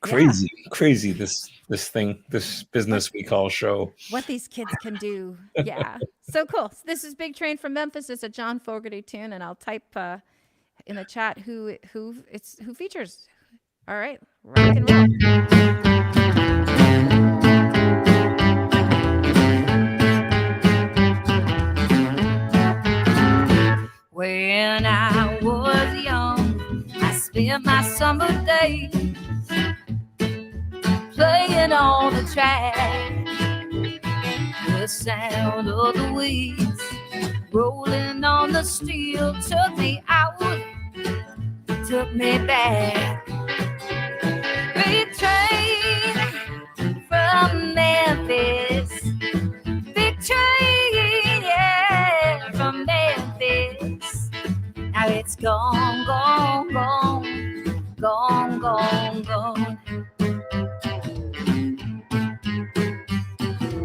crazy. This business we call show. What these kids can do. Yeah. So cool. So this is Big Train from Memphis. It's a John Fogerty tune, and I'll type in the chat who features. All right. Rock and roll. When I was young, I spent my summer days playing on the track. The sound of the weeds rolling on the steel took me out, took me back. Big train from Memphis, big train, yeah, from Memphis. Now it's gone, gone, gone, gone, gone, gone.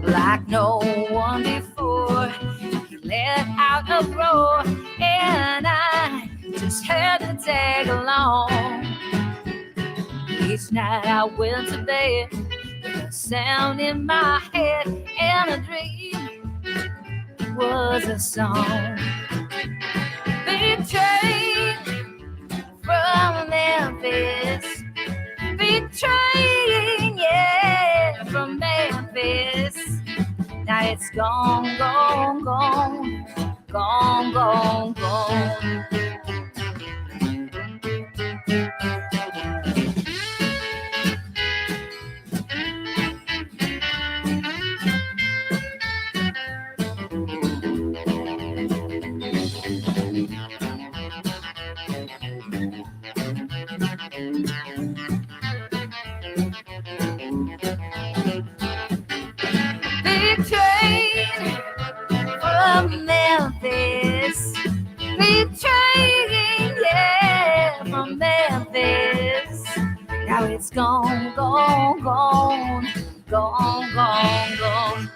Like no one before, he let out a roar, and I just had to tag along. Each night I went to bed with a sound in my head, and a dream was a song. Big train from Memphis, big train, yeah, from Memphis. Now it's gone, gone, gone, gone, gone, gone. Big train from Memphis, big train, yeah, from Memphis. Now it's gone, gone, gone, gone, gone, gone.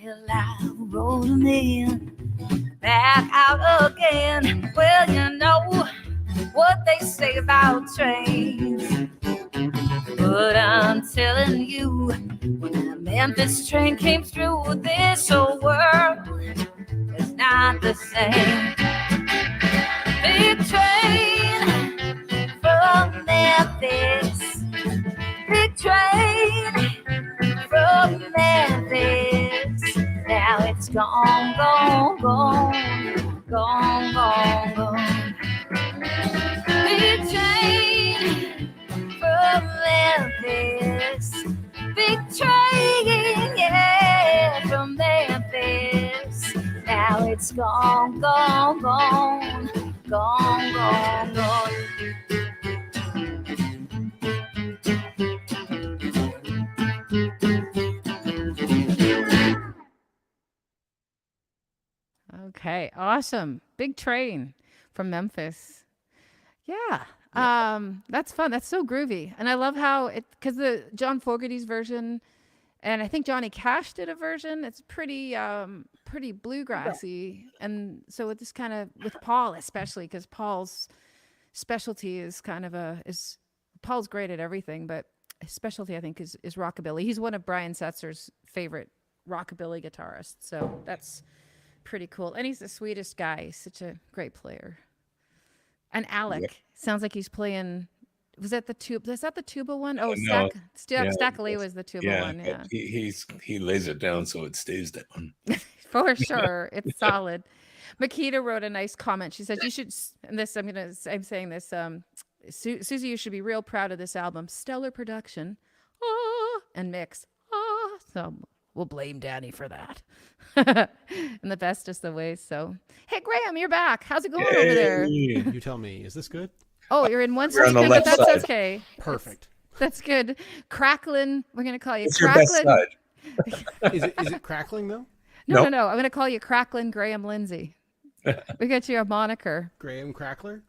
Well, I rode him in, back out again. Well, you know what they say about trains, but I'm telling you, when that Memphis train came through, this whole world is not the same. Big train from Memphis, big train from Memphis. Now it's gone, gone, gone, gone, gone, gone. Big train from Memphis, big train, yeah, from Memphis. Now it's gone, gone, gone, gone, gone, gone. Okay, awesome. Big Train from Memphis. Yeah. That's fun. That's so groovy. And I love how it, because the John Fogerty's version, and I think Johnny Cash did a version, it's pretty bluegrassy. And so with this kind of, with Paul especially, because Paul's specialty is kind of Paul's great at everything, but his specialty I think is rockabilly. He's one of Brian Setzer's favorite rockabilly guitarists. So that's pretty cool. And he's the sweetest guy. He's such a great player. And Alec sounds like he's playing. Was that the tuba? Is that the tuba one? Oh, No. Stackley was the tuba one. Yeah, he lays it down so it stays down. for sure. It's solid. Makita wrote a nice comment. She said, "You should." And this, I'm saying this. Susie, you should be real proud of this album. Stellar production, and mix. So we'll blame Danny for that. In the bestest of ways. So, hey, Graham, you're back. How's it going over there? You tell me. Is this good? Oh, you're in one We're on the speaker, but left that's side. okay. Perfect. That's good. Cracklin, we're gonna call you It's your best Cracklin. side. Is it crackling though? No. Nope. I'm gonna call you Cracklin Graham Lindsay. We got you a moniker. Graham Crackler?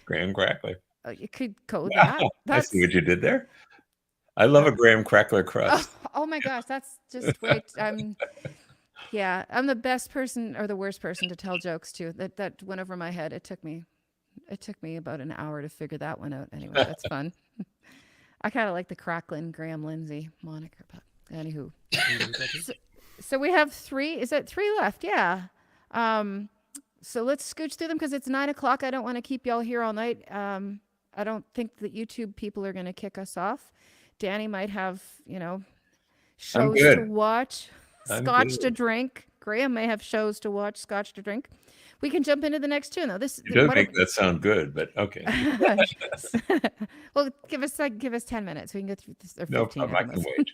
Graham Crackler. Oh, you could code Wow, that. I see what you did there. I love a graham crackler crust. Oh my gosh, that's just wait. Yeah, I'm the best person or the worst person to tell jokes to. That went over my head. It took me about an hour to figure that one out. Anyway, that's fun. I kind of like the crackling Graham Lindsay moniker, but anywho. So we have 3. Is that 3 left? Yeah. So let's scooch through them because it's 9 o'clock. I don't want to keep y'all here all night. I don't think the YouTube people are going to kick us off. Danny might have, shows to watch, scotch to drink. Graham may have shows to watch, scotch to drink. We can jump into the next tune, though. You don't make that sound good, but okay. Well, give us 10 minutes. We can go through this. Or 15 no problem. I can wait.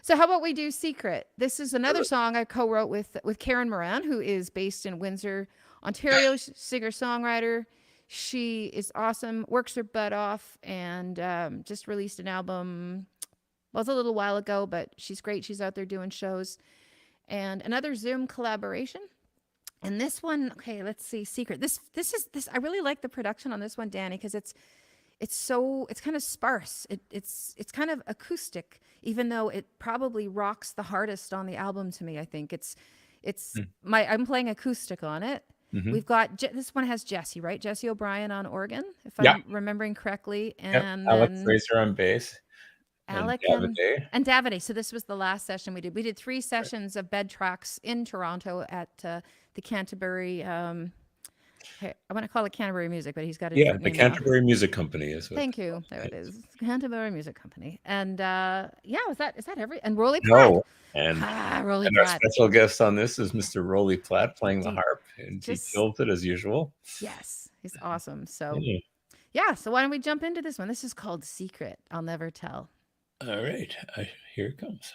So how about we do Secret? This is another song I co-wrote with Karen Moran, who is based in Windsor, Ontario, singer-songwriter. She is awesome, works her butt off, and just released an album. Well, it's a little while ago, but she's great. She's out there doing shows. And another Zoom collaboration. And this one, okay, let's see, Secret. This I really like the production on this one, Danny, because it's kind of sparse. It's kind of acoustic, even though it probably rocks the hardest on the album to me. I think I'm playing acoustic on it. Mm-hmm. We've got this one has Jesse, right? Jesse O'Brien on organ, if I'm remembering correctly, and Alex Fraser on bass. Alec and Davide. So this was the last session we did. We did 3 sessions of bed tracks in Toronto at the Canterbury. I want to call it Canterbury Music, but he's got a the Canterbury Music Company is. Thank you. There it is, Canterbury Music Company. And is that every and Rolly Platt? No, and Rolly and Platt. our special guest on this is Mr. Rolly Platt playing the harp, and he kills it as usual. Yes, he's awesome. So so why don't we jump into this one? This is called Secret. I'll never tell. All right, here it comes.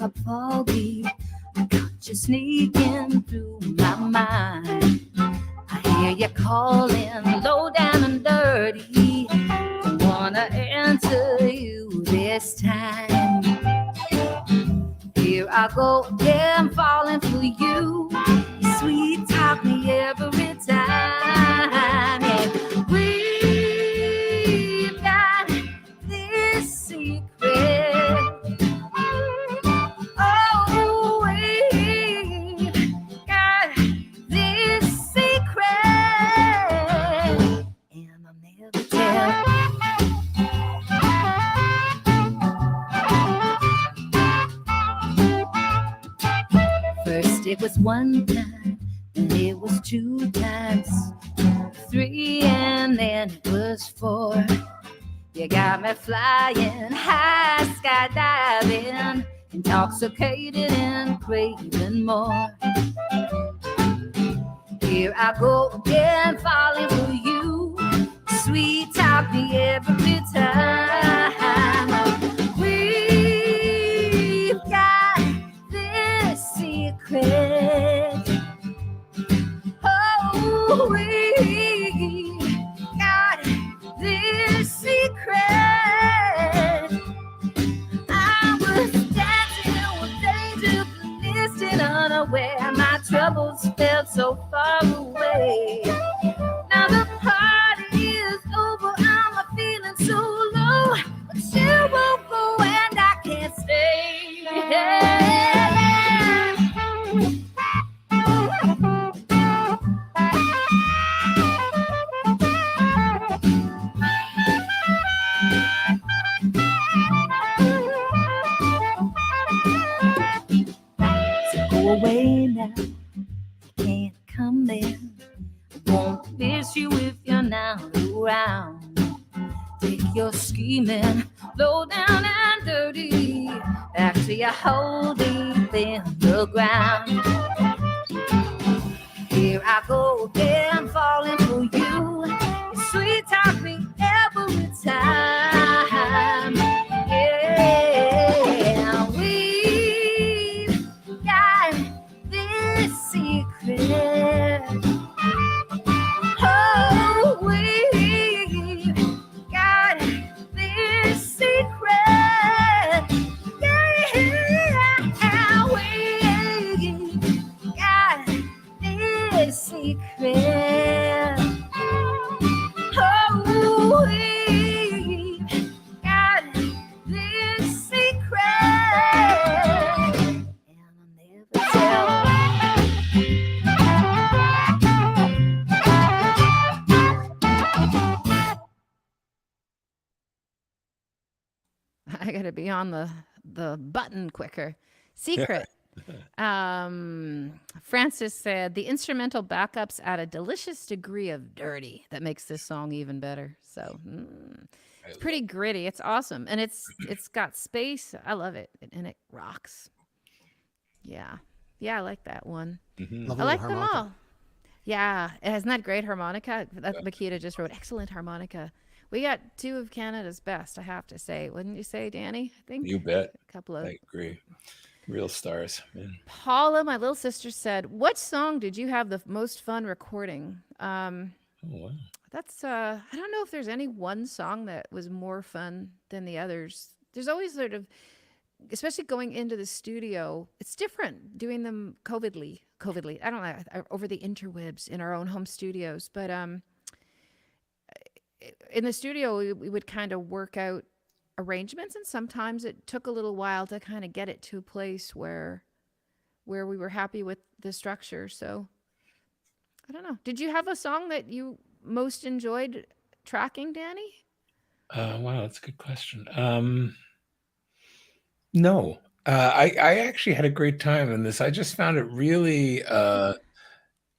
Up foggy, I got you sneaking through my mind. I hear you calling low down and dirty. I wanna answer you this time. Here I go again, falling for you. You sweet talk me every time. And we've got this secret. It was 1 time, and it was 2 times, 3, and then it was 4. You got me flying high, skydiving, intoxicated and craving more. Here I go again, falling for you. Sweet talk me every time. We've got this secret. Oh, we got this secret. I was dancing with danger, listening unaware. My troubles felt so far away. Now the party is over, I'm feeling so low, but you won't go and I can't stay. So go away now, you can't come in. I won't miss you if you're not around. Take your scheming, low down and dirty, back to your hole deep in the ground. Here I go again, falling for you. You sweet talk me every time. Yeah, we've got this secret. Oh, we I gotta be on the button quicker. Secret. Francis said the instrumental backups add a delicious degree of dirty that makes this song even better. So it's pretty gritty. It's awesome, and it's got space. I love it, and it rocks. Yeah, I like that one. Lovely I like little them harmonica. all. Yeah, isn't that great harmonica? That Makita just wrote excellent harmonica. We got two of Canada's best, I have to say. Wouldn't you say, Danny? I think You bet. a couple of. I agree. Real stars, man. Paula, my little sister, said, "What song did you have the most fun recording?" Oh, wow. That's I don't know if there's any one song that was more fun than the others. There's always sort of, especially going into the studio, it's different doing them covidly. I don't know, over the interwebs in our own home studios, but in the studio we would kind of work out arrangements, and sometimes it took a little while to kind of get it to a place where we were happy with the structure. So I don't know. Did you have a song that you most enjoyed tracking, Danny? Wow, that's a good question. No, I actually had a great time in this. I just found it really,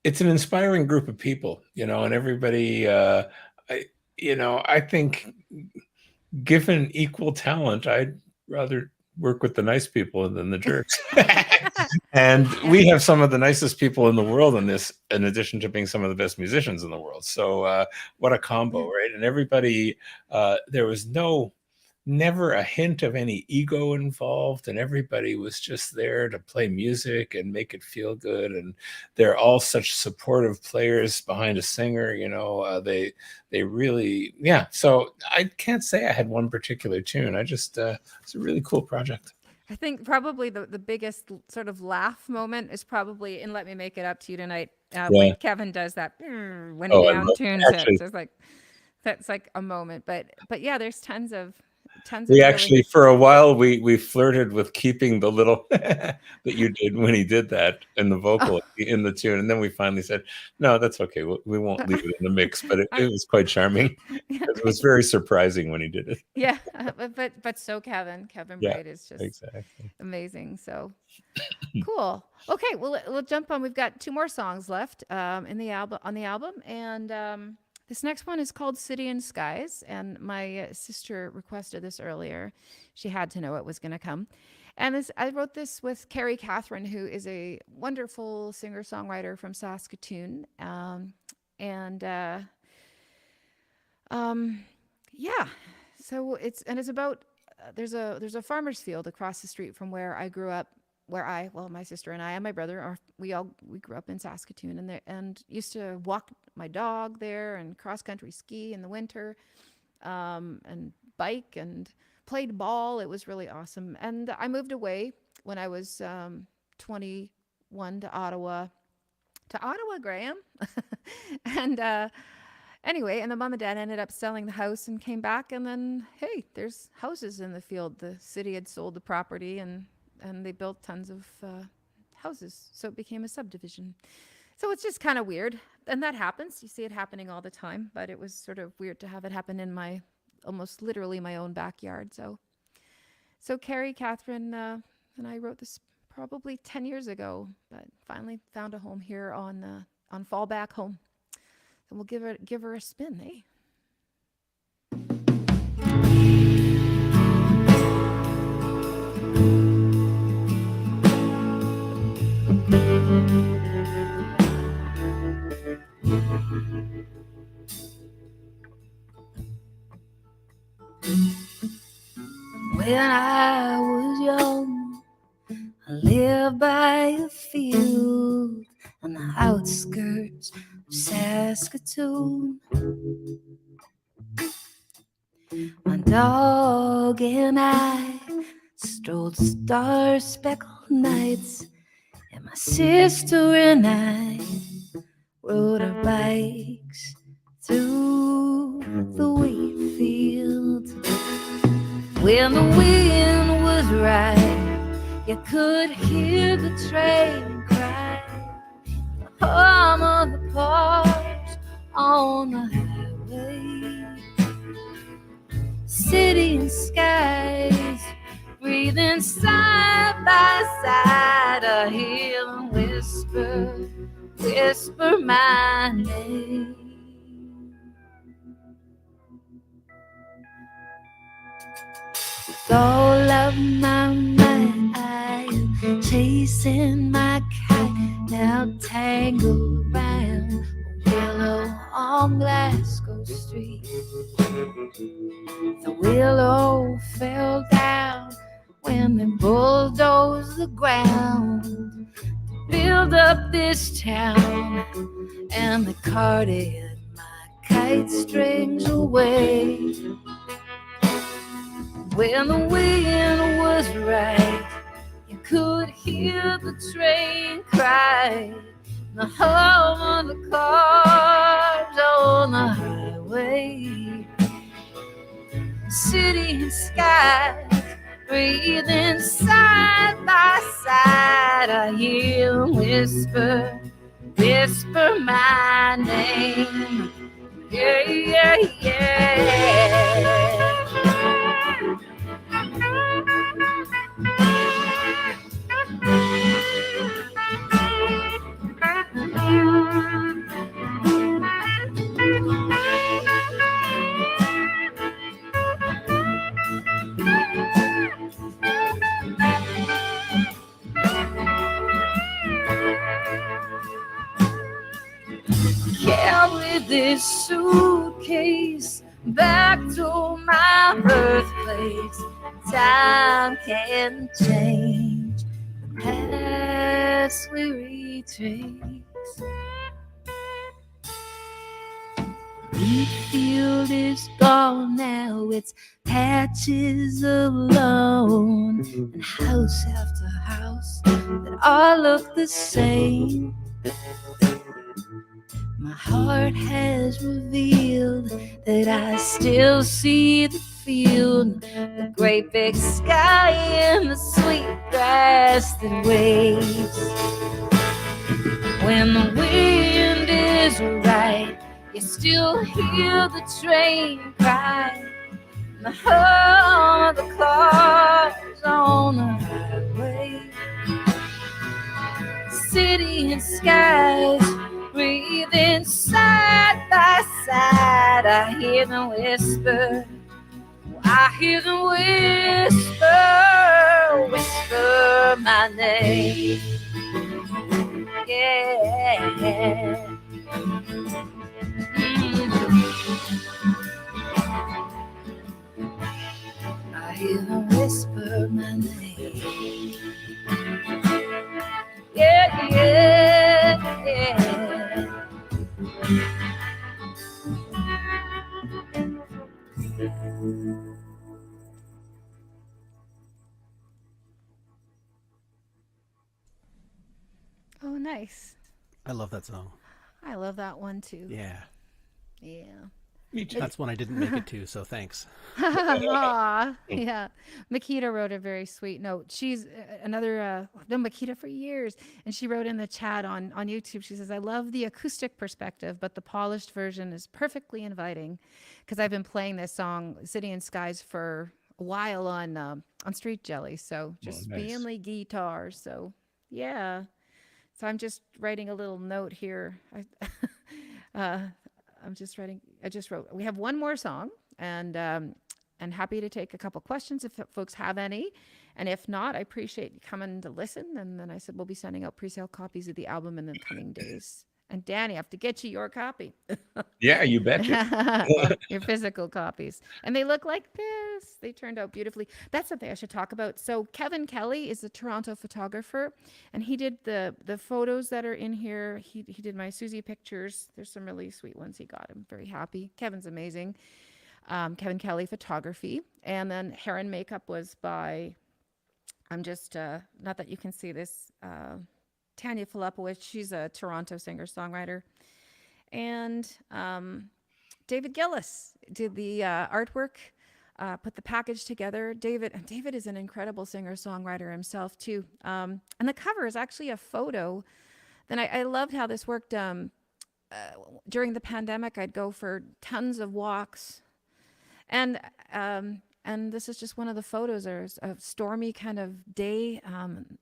it's an inspiring group of people, and everybody, I think given equal talent, I'd rather work with the nice people than the jerks. And we have some of the nicest people in the world in this, in addition to being some of the best musicians in the world. So what a combo, right? And everybody, there was never a hint of any ego involved, and everybody was just there to play music and make it feel good. And they're all such supportive players behind a singer, they really, yeah. So I can't say I had one particular tune. It's a really cool project. I think probably the biggest sort of laugh moment is probably in Let Me Make It Up to You Tonight, when Kevin does that when he downtunes it. So it's like, that's like a moment. But yeah, there's tons of we actually for a while we flirted with keeping the little that you did when he did that in the vocal in the tune, and then we finally said no, that's okay, we won't leave it in the mix. But it was quite charming. It was very surprising when he did it. Yeah, but so Kevin Braid is just exactly amazing. So cool. Okay, well we'll jump on. We've got two more songs left on the album, and this next one is called City and Skies, and my sister requested this earlier. She had to know it was going to come. And I wrote this with Carrie Catherine, who is a wonderful singer-songwriter from Saskatoon. Yeah, so it's about, there's a farmer's field across the street from where I grew up, my sister and I and my brother, we grew up in Saskatoon, and used to walk my dog there and cross-country ski in the winter, and bike and played ball. It was really awesome. And I moved away when I was 21 to Ottawa, Graham. And anyway, and the mom and dad ended up selling the house and came back, and then, hey, there's houses in the field. The city had sold the property, and they built tons of houses, so it became a subdivision. So it's just kind of weird, and that happens. You see it happening all the time, but it was sort of weird to have it happen in my, almost literally my own backyard. So Carrie Catherine and I wrote this probably 10 years ago, but finally found a home here on Fallback Home. So we'll give her a spin, eh? When I was young, I lived by a field on the outskirts of Saskatoon. My dog and I strolled star-speckled nights, and my sister and I rode our bikes through the wheat fields. When the wind was right, you could hear the train cry, the hum of the cars on the highway. City and skies breathing side by side. I hear them whisper, whisper my name. With all of my might, I am chasing my kite, now tangled around a willow on Glasgow Street. The willow fell down when they bulldozed the ground to build up this town, and they carted my kite strings away. When the wind was right, you could hear the train cry, the hum of the cars on the highway. City and sky breathing side by side. I hear them whisper, whisper my name. Yeah, yeah, yeah. Carry this suitcase back to my birthplace. Time can change the past we retrace. Wheat field is gone now, it's patches alone, and house after house that all look the same. My heart has revealed that I still see the field, the great big sky and the sweet grass that waves. When the wind is right, you still hear the train cry, and the hum of the cars on the highway. City and skies breathing side by side. I hear them whisper, I hear them whisper, whisper my name. Yeah. I hear them whisper my name. Yeah, yeah, yeah. Oh, nice. I love that song. I love that one too. Yeah. Yeah. Me too. That's one I didn't make it to, so thanks. Aw, yeah. Makita wrote a very sweet note. She's another, known Makita for years, and she wrote in the chat on YouTube, she says, I love the acoustic perspective, but the polished version is perfectly inviting, because I've been playing this song, City and Skies, for a while on Street Jelly, so just nice. being the guitar, so yeah. So I'm just writing a little note here. I just wrote, we have one more song, and happy to take a couple questions if folks have any. And if not, I appreciate you coming to listen. And then I said, we'll be sending out pre-sale copies of the album in the coming days. And Danny, I have to get you your copy. Yeah, you betcha. Your physical copies. And they look like this. They turned out beautifully. That's something I should talk about. So Kevin Kelly is a Toronto photographer, and he did the photos that are in here. He did my Susie pictures. There's some really sweet ones he got. I'm very happy. Kevin's amazing. Kevin Kelly Photography. And then hair and makeup was by, I'm just, not that you can see this, Tanya Filipowicz. She's a Toronto singer-songwriter. And David Gillis did the artwork, put the package together. David is an incredible singer-songwriter himself, too. And the cover is actually a photo. Then I loved how this worked. During the pandemic, I'd go for tons of walks. And and this is just one of the photos. There's a stormy kind of day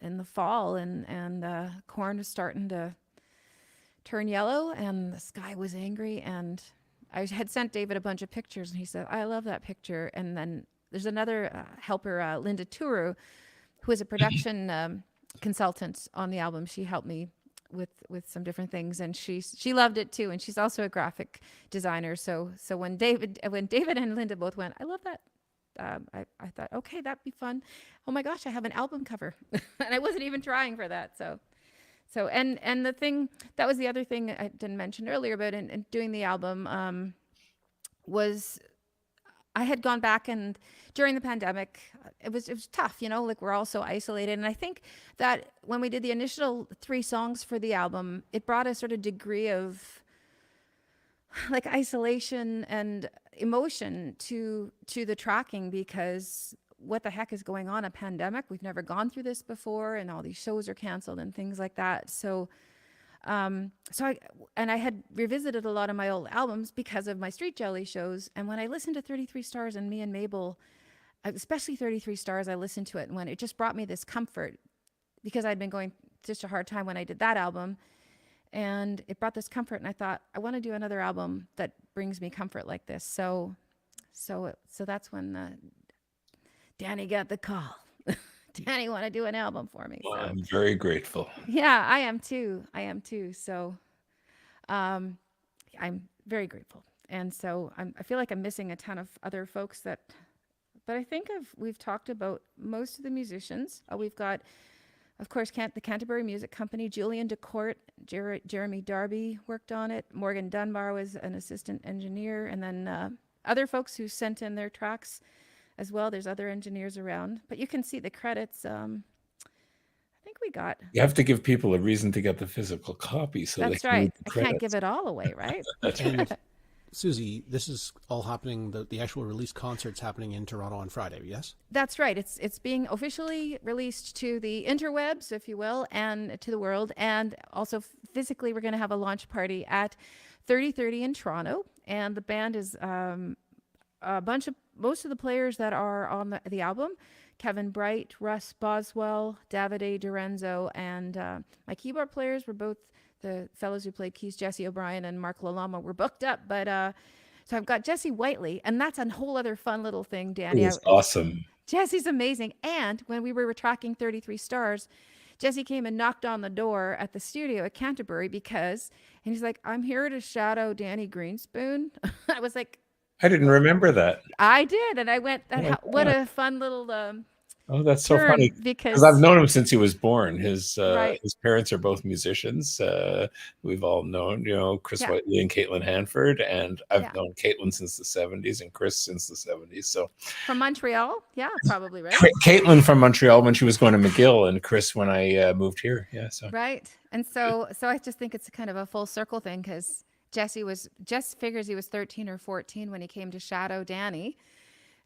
in the fall, and corn is starting to turn yellow, and the sky was angry. And I had sent David a bunch of pictures, and he said, I love that picture. And then there's another helper, Linda Turu, who is a production consultant on the album. She helped me with some different things, and she loved it too. And she's also a graphic designer. So when David and Linda both went, I love that. I thought, okay, that'd be fun. Oh my gosh, I have an album cover, and I wasn't even trying for that. So and the thing that was the other thing I didn't mention earlier about in doing the album was I had gone back, and during the pandemic, it was tough, like we're all so isolated. And I think that when we did the initial 3 songs for the album, it brought a sort of degree of like isolation and emotion to the tracking, because what the heck is going on? A pandemic. We've never gone through this before, and all these shows are canceled and things like that. So I had revisited a lot of my old albums because of my Street Jelly shows. And when I listened to 33 Stars and Me and Mabel, especially 33 Stars, I listened to it, and when it just brought me this comfort, because I'd been going just a hard time when I did that album, and it brought this comfort. And I thought, I want to do another album that brings me comfort like this. So that's when Danny got the call. Danny want to do an album for me. Well, So. I'm very grateful. Yeah, I am too. So I'm very grateful. And so I feel like I'm missing a ton of other folks but I think we've talked about most of the musicians. We've got, of course, the Canterbury Music Company, Julian DeCourt, Jeremy Darby worked on it. Morgan Dunbar was an assistant engineer. And then other folks who sent in their tracks as well. There's other engineers around, but you can see the credits. I think we got. You have to give people a reason to get the physical copy, so That's they can read right. the I can't credits. give it all away, right? That's And right. Suzie, this is all happening. The actual release concert's happening in Toronto on Friday. Yes. That's right. It's being officially released to the interwebs, if you will, and to the world. And also physically, we're going to have a launch party at 3030 in Toronto. And the band is most of the players that are on the album: Kevin Bright, Russ Boswell, Davide Dorenzo, and my keyboard players were both the fellows who played keys, Jesse O'Brien and Mark Lalama, were booked up. But so I've got Jesse Whiteley, and that's a whole other fun little thing, Danny. It was awesome. Jesse's amazing. And when we were tracking 33 Stars, Jesse came and knocked on the door at the studio at Canterbury and he's like, I'm here to shadow Danny Greenspoon. I was like, I didn't remember that. I did. And I went, my what God. a fun little Oh, that's so turn, funny. because Because I've known him since he was born. His Right. his parents are both musicians. We've all known, Chris Yeah. Whiteley and Caitlin Hanford, and I've Yeah. known Caitlin since the 70s and Chris since the 70s. So from Montreal. Yeah, probably, right? Caitlin from Montreal when she was going to McGill, and Chris when I moved here. Yeah, so Right. And so I just think it's kind of a full circle thing, because Jess figures he was 13 or 14 when he came to shadow Danny.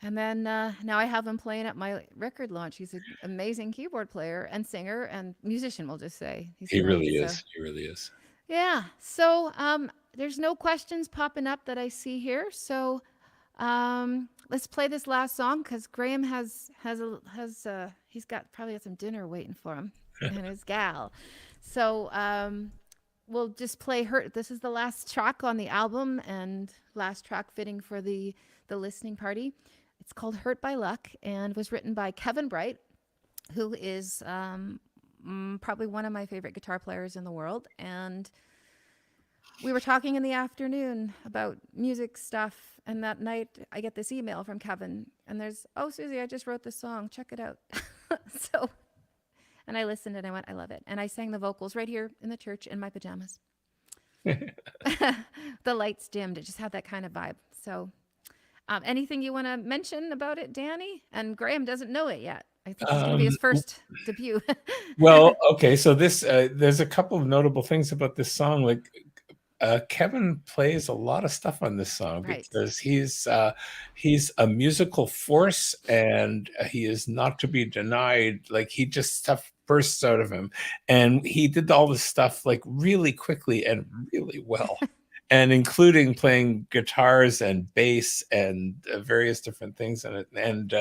And then now I have him playing at my record launch. He's an amazing keyboard player and singer and musician, we'll just say. he really great, is. He really is. Yeah. So there's no questions popping up that I see here. So let's play this last song, because Graham he's got probably some dinner waiting for him and his gal. So we'll just play her. This is the last track on the album and last track fitting for the listening party. It's called Hurt by Luck and was written by Kevin Bright, who is probably one of my favorite guitar players in the world. And we were talking in the afternoon about music stuff. And that night I get this email from Kevin, and there's, oh, Suzie, I just wrote this song. Check it out. And I listened and I went, I love it. And I sang the vocals right here in the church in my pajamas. The lights dimmed. It just had that kind of vibe. So anything you want to mention about it, Danny? And Graham doesn't know it yet. I think it's going to be his first debut. Well, okay. So this, there's a couple of notable things about this song. Like Kevin plays a lot of stuff on this song, Right. because he's a musical force, and he is not to be denied. Like stuff bursts out of him, and he did all this stuff like really quickly and really well. and including playing guitars and bass and various different things in it. And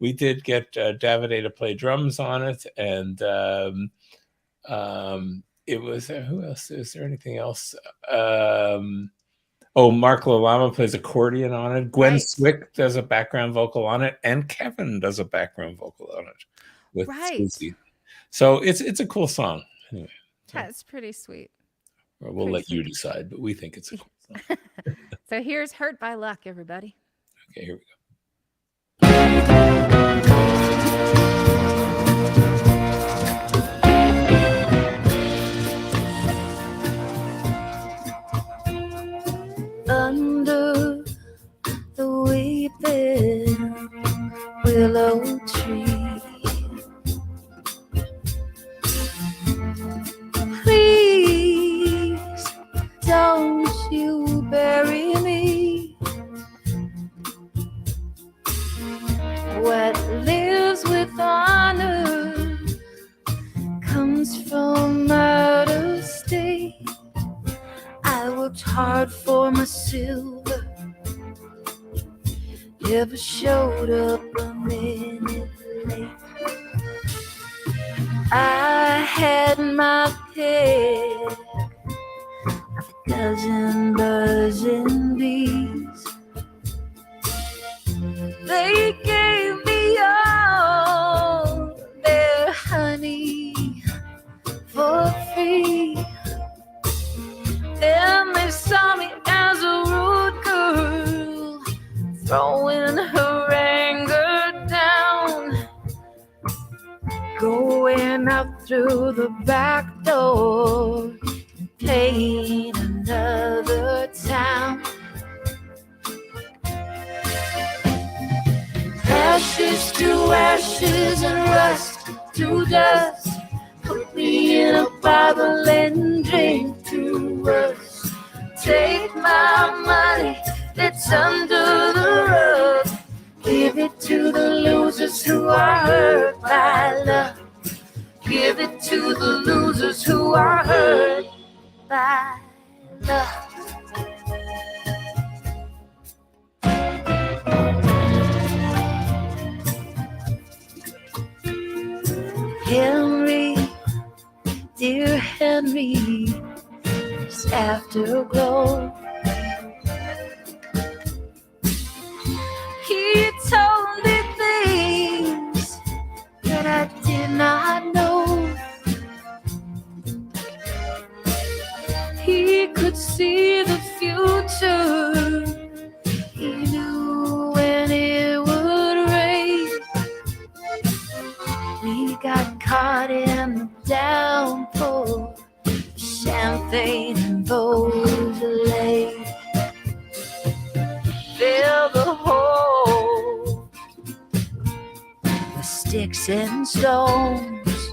we did get Davide to play drums on it, and it was who else? Is there anything else? Mark Lalama plays accordion on it. Gwen Right. Swick does a background vocal on it, and Kevin does a background vocal on it with Right. SUZIE. So it's a cool song. Anyway, That's pretty sweet. we'll Pretty let you sweet. decide, but we think it's a cool song. So here's Hurt by Luck, everybody. Okay, here we go. Under the weeping willow tree, please don't you bury me. What lives with honor comes from out of state. I worked hard for my silver, never showed up a minute late. I had my pick of a dozen buzzing bees. They gave me all their honey for free. Then they saw me as a rude girl, throwing her anger down, going out through the back door, and paying another town. Ashes to ashes and rust to dust, put me in a bottle and drink to us. Take my money that's under the rug, give it to the losers who are hurt by love. Give it to the losers who are hurt by love. Henry, dear Henry, is afterglow. He told me things that I did not know. He could see the future. He knew when it would rain. We got caught in the downpour, champagne and Beaujolais. Fill the hole with sticks and stones.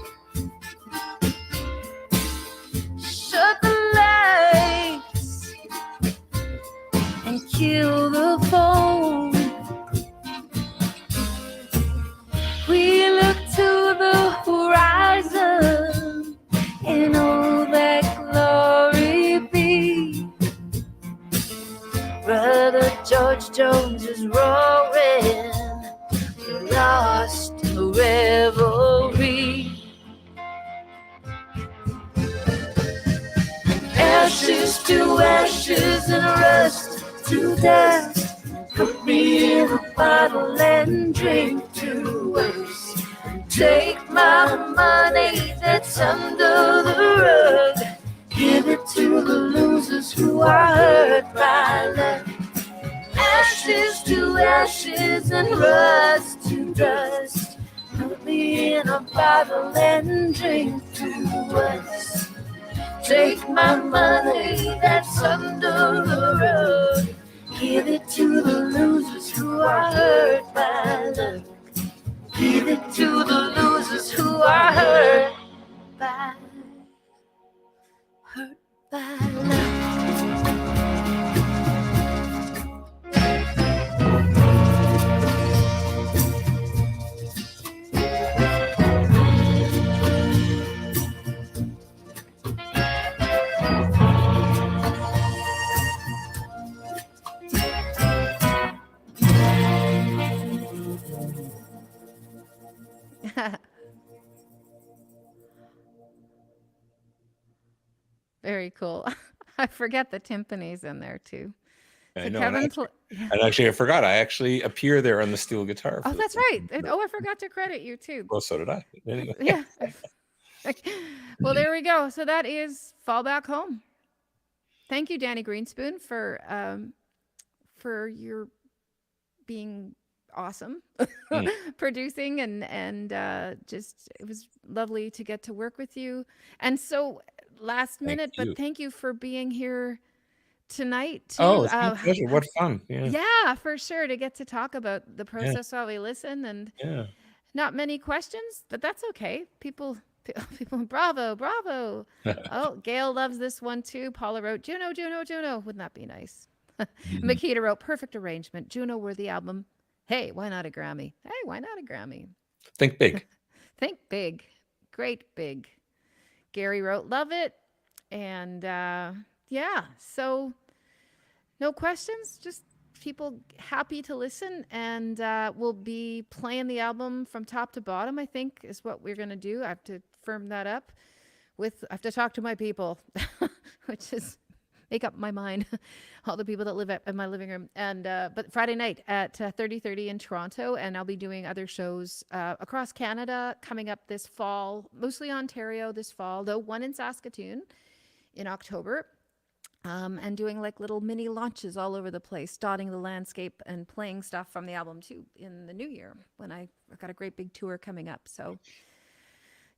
Shut the lights and kill the phone. We look to the horizon in all that glory be. Brother George Jones is roaring, lost in a revelry. Ashes to ashes and rust to dust, put me in a bottle and drink to us. Take my money that's under the rug, give it to the losers who are hurt by love. Ashes to ashes and rust to dust, put me in a bottle and drink to us. Take my money that's under the rug, give it to the losers who are hurt by love. Give it to the losers who are hurt by love. Very cool. I forget the timpani's in there too. I So know. Kevin, And actually, I forgot. I actually appear there on the steel guitar. oh, for the that's first right. time. Oh, I forgot to credit you too. Well, so did I. Anyway. Yeah. Well, there we go. So that is Fall Back Home. Thank you, Danny Greenspoon, for your being awesome producing and just it was lovely to get to work with you. And so last minute, you. but thank you for being here tonight too. Oh, it's my pleasure. What fun. Yeah. Yeah, for sure, to get to talk about the process while we listen, and Yeah. not many questions, but that's okay. People, bravo. Oh, Gail loves this one too. Paula wrote, Juno. Wouldn't that be nice? Makita wrote, perfect arrangement. Juno worthy album. Hey, why not a Grammy? Hey, why not a Grammy? Think big. Think big. Great big. Gary wrote, love it. And yeah, so no questions, just people happy to listen, and we'll be playing the album from top to bottom, I think, is what we're going to do. I have to firm that up I have to talk to my people, which is make up my mind, all the people that live in my living room. And but Friday night at 30:30 in Toronto, and I'll be doing other shows across Canada coming up this fall, mostly Ontario this fall, though one in Saskatoon in October. And doing like little mini launches all over the place, dotting the landscape and playing stuff from the album too in the new year when I've got a great big tour coming up. So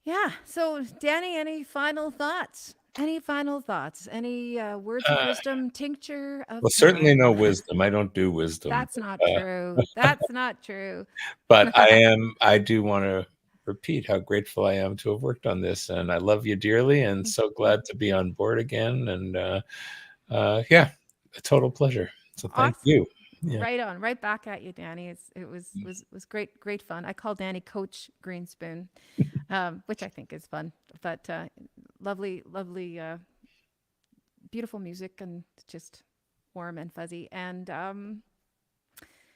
yeah. So Danny, any final thoughts? Any words of wisdom, tincture of Well, certainly time? no wisdom. I don't do wisdom. That's not true. That's not true. But I do want to repeat how grateful I am to have worked on this, and I love you dearly, and so glad to be on board again. And yeah, a total pleasure. So thank Awesome. you. Yeah. Right on, right back at you, Danny. It was great fun. I call Danny Coach Greenspoon, which I think is fun. But lovely, beautiful music, and just warm and fuzzy, and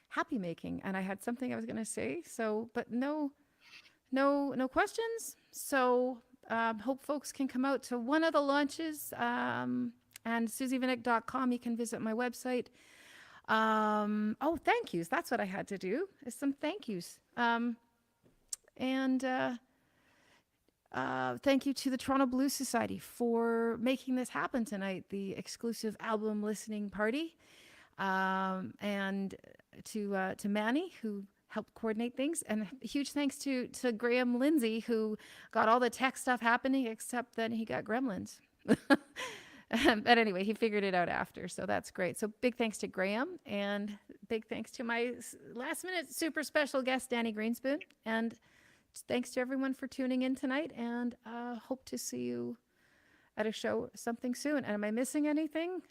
happy making. And I had something I was going to say, so but no questions. So hope folks can come out to one of the launches. And SUZIEVINNIK.com. You can visit my website. Oh, thank yous. That's what I had to do, is some thank yous. And thank you to the Toronto Blues Society for making this happen tonight, the exclusive album listening party. And to Manny, who helped coordinate things, and a huge thanks to Graham Lindsay, who got all the tech stuff happening, except then he got gremlins. But anyway, he figured it out after, so that's great. So big thanks to Graham, and big thanks to my last minute super special guest, Danny Greenspoon. And thanks to everyone for tuning in tonight, and hope to see you at a show something soon. And am I missing anything?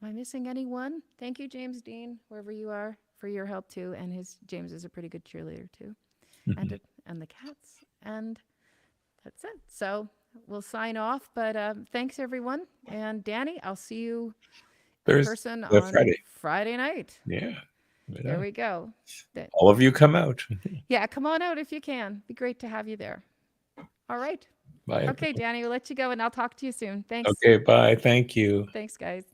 Am I missing anyone? Thank you, James Dean, wherever you are, for your help too. And James is a pretty good cheerleader too. And the cats. And that's it. So we'll sign off, but thanks everyone. And Danny, I'll see you in person on Friday night. Yeah. There we go. All of you come out. Yeah, come on out if you can. Be great to have you there. All right. Bye. Okay, Danny, we'll let you go, and I'll talk to you soon. Thanks. Okay, bye. Thank you. Thanks, guys.